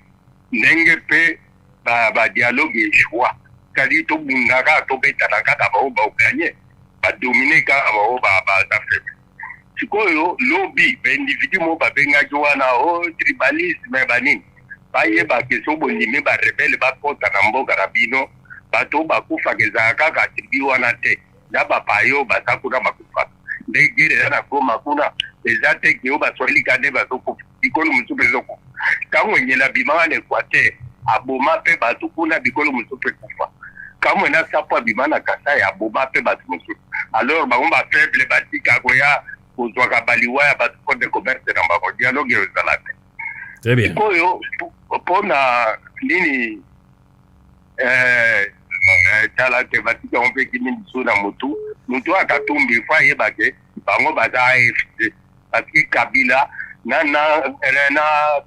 Nenga peut ba dialogue échoua. Kadi to bunaka to bête à la carte, on va gagner. Ba dominer quand on va faire. Sikoyo lobby individu mo ba benga joana o tribalisme banini baye ba keso bondime ba rebelle ba kota na mboka rabino bato ba kufa kezaka ka tribu wana te na ba payo ba sakuna makufa ndegere na koma kuna ezate kyo ba swali kane ba soko bikolo musupe soko kamwe nyela bimana ne kwate aboma pe ba tukuna bikolo musupe kufa kamwe na sapwa bimana kasa ya aboma pe ba musupe alors ba ngomba faible batika koya pour toi kabaliwa ya ba de commerce na ba dialogue yo zalate. Très bien. Pour na nini tala thématique on fait kimi suna mutu akatumbi fa yebake bango baza AFC parce que Kabila na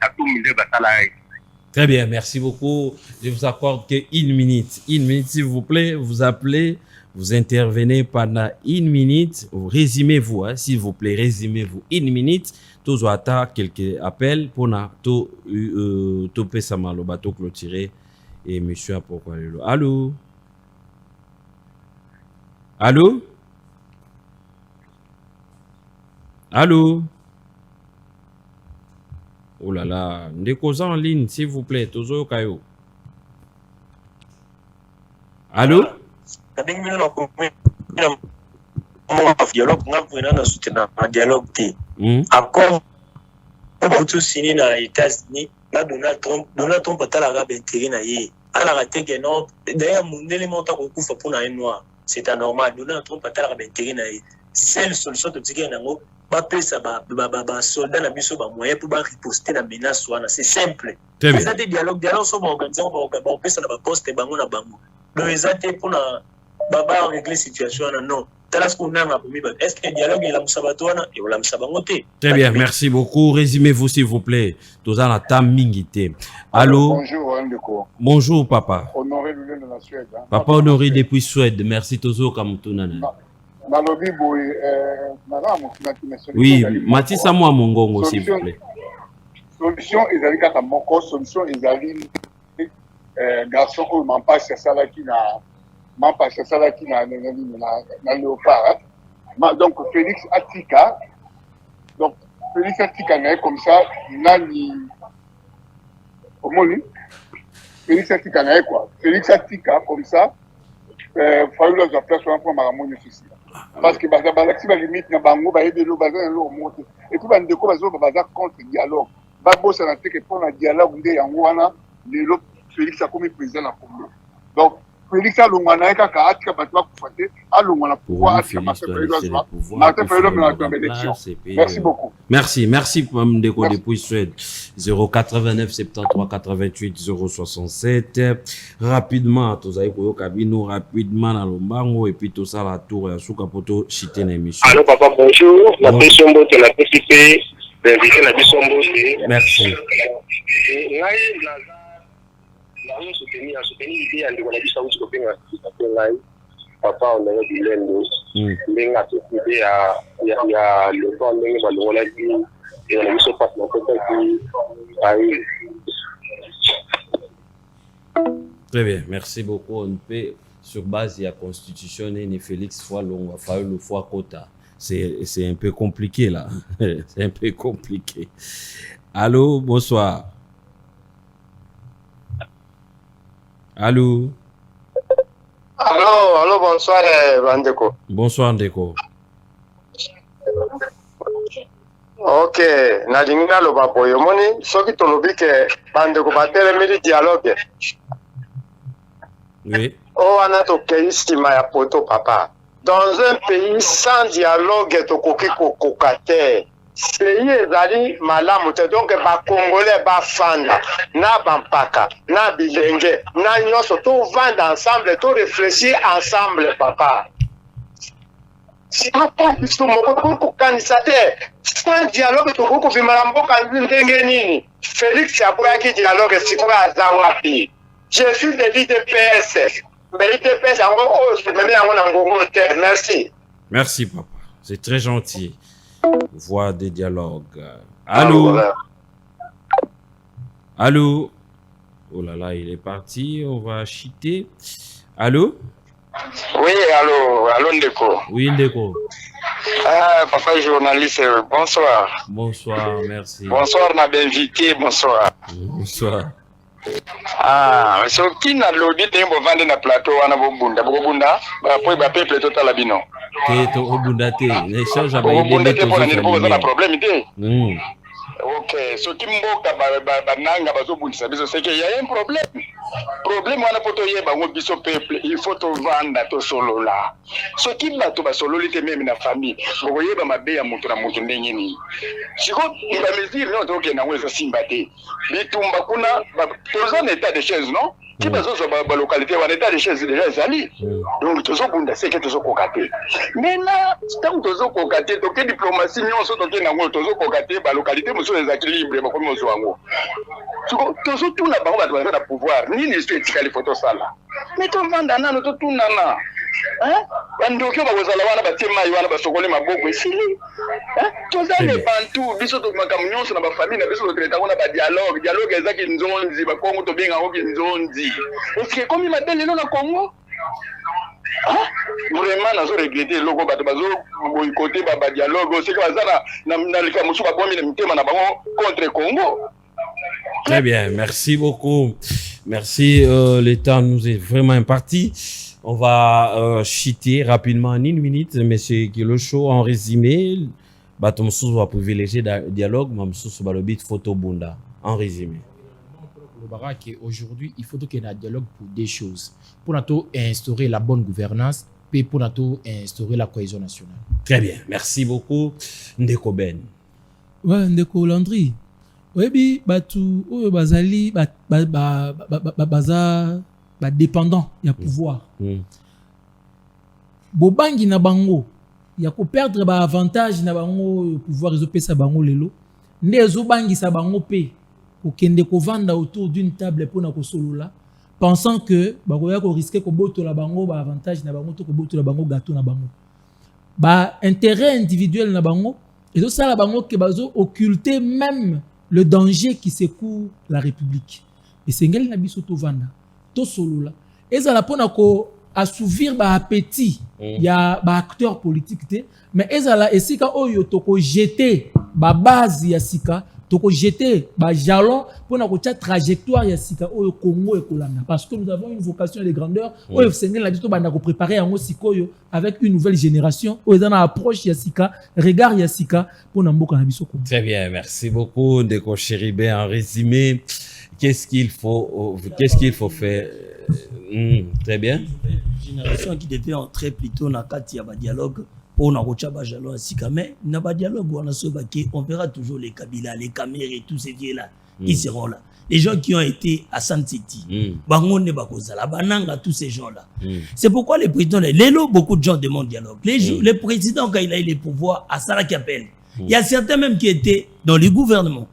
katumbi de batala. Très bien, merci beaucoup. Je vous accorde que 1 minute. 1 minute, s'il vous plaît. Vous appelez, vous intervenez pendant 1 minute. Résumez-vous, hein, s'il vous plaît. Résumez-vous. 1 minute. Tous attendent quelques appels pour tout ça mal au bateau clôturé. Et monsieur a pourquoi le allô? Allô? Allô? Oh là là, Ndeko en ligne, s'il vous plaît, Tozo Kayo. Allô? Accord pour signer dans les États-Unis, là Donald Trump a la rabe intérêt na yé. À la raté que non, d'ailleurs mon élément tant qu'on couvre pour un noir, c'est anormal. Donald Trump a la rabe intérêt na yé. Seule solution de dire nango, ba pesa ba soldat na biso ba moyen pour ba riposter na menace wana, c'est simple. Ça des dialogue so ba organiser ba pesa na ba poste bango na bango. Donc ezate pour na ba régler situation non. Est-ce que le dialogue est la. Très bien, merci beaucoup. Résumez-vous, s'il vous plaît. Allô? Bonjour, Ndeko. Bonjour, papa. Honoré Lulé de la Suède. Papa Honoré depuis Suède. Merci, Tozo Kamutunana. Oui, Mathis Samoa Mongongo, s'il vous plaît. Solution, ils allaient qu'à mon corps, solution, ils allaient garçon, ou m'en passe, c'est ça là qui n'a. C'est ça là qui n'a léopard. Donc Félix Atika, n'est comme ça, Nani. Félix Atika n'est quoi? Félix Atika comme ça, fallu leur place sur un point maramon ici. Parce que Bazaki va limite na bango ba aider l'eau bazin l'eau monter. Et puis bande de quoi bazo baza contre dialogue. Babo ça n'a que pour un dialogue ndé yango wana le Félix a comme président la Congo. Donc Félix a longana kaka atika batwa kufate a longana pouvoir Merci beaucoup. Merci Ndeko depuis Suède. 089 73 88 067. Rapidement tozayi koyo kabino rapidement na lombango et puis tout ça la tour ya suka poto chité na émission. Allô papa, bonjour. La Pesombo te la PCP d'inviter la Pesombo. Merci. Nous soutenir l'idée à l'école du Saoudi papa on a dit l'endo mais à cette idée il y a le temps mais on l'a dit et on a mis ce pas dans Très bien, merci beaucoup. On peut sur base de la constitution ni Félix fois long va faire le fois quota. C'est un peu compliqué là. C'est un peu compliqué. Allô, bonsoir. Allô? Allô, bonsoir, Ndeko. Bonsoir, Ndeko. Ok, Nadinga lo baboyo moni, soki tolobi ke Bandeko batelemeli dialogue. Oui. Oh, anato keistima ya poto papa. Dans un pays sans dialogue, tokoki kokokate. Pays ezali malamu te donc ba congolais ba fanda na bampaka na bilenge na nyonso to vendre ensemble to réfléchir ensemble papa. Si papa biso moko ko kanisa te sans dialogue to ko vimala mboka ndenge nini Félix aboyaki dialogue sikoya aza wapi. Je suis de l'IDPS mais l'IDPS yango o je me mets yango na ngongo te. Merci. Merci papa, c'est très gentil. Voix des dialogues. Allô? Allô? Oh là là, il est parti. On va chiter. Allô? Oui, allô Ndeko. Oui, Ndeko. Ah, papa journaliste, bonsoir. Bonsoir, merci. Bonsoir, ma invité, bonsoir. Bonsoir. Ah, so qui n'a lobby de vendre na plateau wana bobunda ba po ba peuple total abino. Ke to obunda te, l'échange a baïdé le problème te. Ok, so qui mboka ba nanga bazobundisa biso c'est que il y a un problème. Problème wana poto yeba ngo biso peuple, il faut to vanda to solo là. So qui bato ba solo lite même na famille, ngo yeba mabe ya mutu na mutu ndenge ni. Siko ba mesure non to ke na ngwe simba te. Bitumba kuna toza en état de chaise non? Qui bazo ba localité en état de chaise déjà ezali. Donc tozo bunda c'est que tozo kokate. Maintenant, tant tozo kokate to ke diplomatie nyonso to ke na ngo tozo kokate ba localité muso ezaki libre ba komi muso wango. Toujours tout n'a pas de pouvoir. Ni les les photos ça là. Mais tout le monde a un tout nana. Hein? Quand tu vas aux alawana, batima, ywana, basokole, ma beaucoup ici. Hein? Tout ça les bantous, biso to makamyon sur ma famille, biso to traitement, on a pas dialogue. Dialogue est ça qui nous ont dit, bah Congo to bien en qui nous ont dit. Est-ce que comme il m'a dit, non, na Congo? Hein? Vraiment, nous avons regretté le logo, bato bazo boycotter ba dialogue. C'est que ça na le kamusu ba bomi na mitema na bango contre Congo. Très bien, merci beaucoup. Merci, le temps nous est vraiment imparti. On va chiter rapidement en une minute, monsieur Kilosho, en résumé. Batom Sous va privilégier le dialogue, Mam Sous va le bit photo bunda. En résumé. Aujourd'hui, il faut qu'il y ait un dialogue pour des choses. Pour nous instaurer la bonne gouvernance et pour nous instaurer la cohésion nationale. Très bien, merci beaucoup. Ndeko Ben. Ouais, Ndeko Landry. Oui, batu bazali dépendant il y a pouvoir. Bobangi na bango il y a ko perdre ba avantage na bango pouvoir ezopesa bango lelo nde ezobangi sa bango pe ko kende ko vanda autour d'une table pour na ko solola pensant que bakoya ko risquer ko botola bango ba avantage na bango to ko botola bango gâteau na bango ba intérêt individuel na bango ezo sala bango ke bazo occulter même le danger qui secoue la République. Et c'est ngel na biso to vanda, to solola. Et ça la pona ko assouvir ba appétit ya ba acteur politique te, mais ezala esika oyo to ko jeter ba base ya sika, to ko jeter ba jalon pona ko tia trajectoire ya sika oyo Congo ekolanda parce que nous avons une vocation de grandeur oyo sengel na biso banda ko préparer yango sikoyo avec une nouvelle génération oyo dans approche ya sika, regard ya sika pona mboka na biso Congo. Très bien, merci beaucoup Ndeko Chéribé. En résumé, qu'est-ce qu'il faut faire? Très bien. Une génération qui devait entrer plutôt dans le dialogue pour na rochaba jalon sika, mais na ba dialogue on verra toujours les Kabila, les Kamere et tous ces vieux là qui seront là. Les gens qui ont été à San City, Bangonne Bakozala, Bananga, tous ces gens-là. C'est pourquoi les présidents, beaucoup de gens demandent dialogue. Les présidents, quand il a eu les pouvoirs, à Salah qui appelle. Il y a certains même qui étaient dans le gouvernement.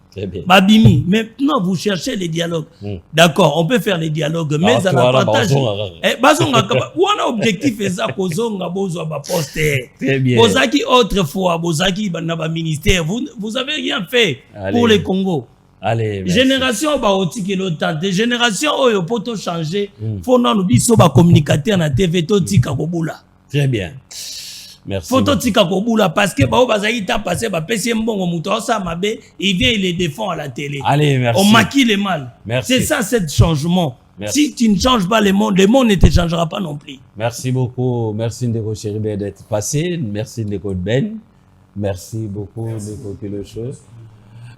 Babimi, maintenant vous cherchez les dialogues. D'accord, on peut faire les dialogues, mais à l'avantage. On a objectif et ça, Kozonga, Bozo, Poster. Bozaki autrefois, Bozaki, Banaba ministère. Vous avez rien fait pour les Congo. Allez, génération baoti que l'autant des générations oyo poto changer faut nous biso ba communicateur na TV to tika kobula. Très bien. Merci. Faut to tika kobula parce que ba bazaki ta passer ba pesi mbongo muto sa mabe, il vient il les défend à la télé. Allez, merci. On maquille le mal. C'est ça ce changement. Merci. Si tu ne changes pas le monde ne te changera pas non plus. Merci beaucoup. Merci Ndeko Chéribé d'être passé. Merci Ndeko Ben. Merci beaucoup Ndeko Kilosho.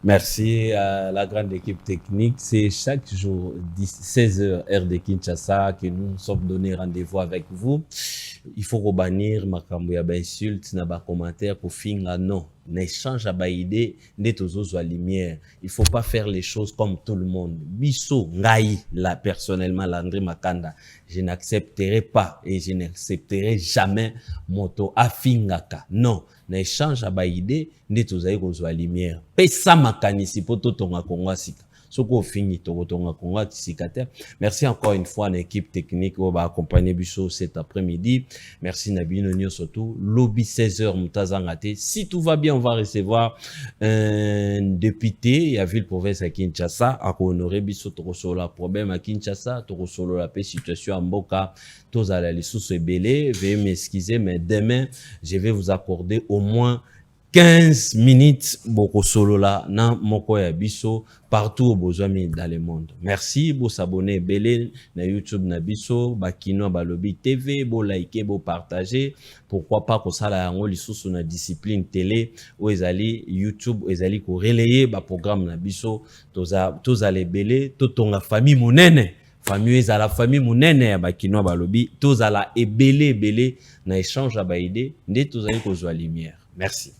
Merci à la grande équipe technique. C'est chaque jour, 16h, heure de Kinshasa, que nous sommes donné rendez-vous avec vous. Il faut rebannir ma kambuya insulte, na ba commentaire pour finir non. N'échange à ba idée, n'etozozo à lumière. Il faut pas faire les choses comme tout le monde. Biso, ngai, là, personnellement, Landry Makanda, je n'accepterai pas et je n'accepterai jamais moto afingaka. Non. N'échange à ba idée, n'etozozo à lumière. Pesa makanisi poto tonga Kongo sika. Soko fini tokotonga Kongo Tsikate. Merci encore une fois à l'équipe technique qui va accompagner Bisso cet après-midi. Merci Nabino Nyo surtout. Lobby 16h Moutazangate. Si tout va bien, on va recevoir un député à ville-province à Kinshasa. À honorer Bisso Torosolo la problème à Kinshasa. Torosolo la paix situation à Mboka. Tous à la sous belé. Veuillez m'excuser, mais demain, je vais vous accorder au moins 15 minutes boko solo là na moko ya biso partout au besoin dans le monde. Merci, bo s'abonner belé na YouTube na biso, bakino balobi TV, bo liker, bo partager. Pourquoi pas ko sala yango lisusu na discipline télé ou ezali YouTube, ezali ko relayer ba programme na biso, toza les belé, totonga famille monene. Famille ezala famille monene ya bakino balobi, toza la ebele na échange à ba idée, nde tozali ko zwa lumière. Merci.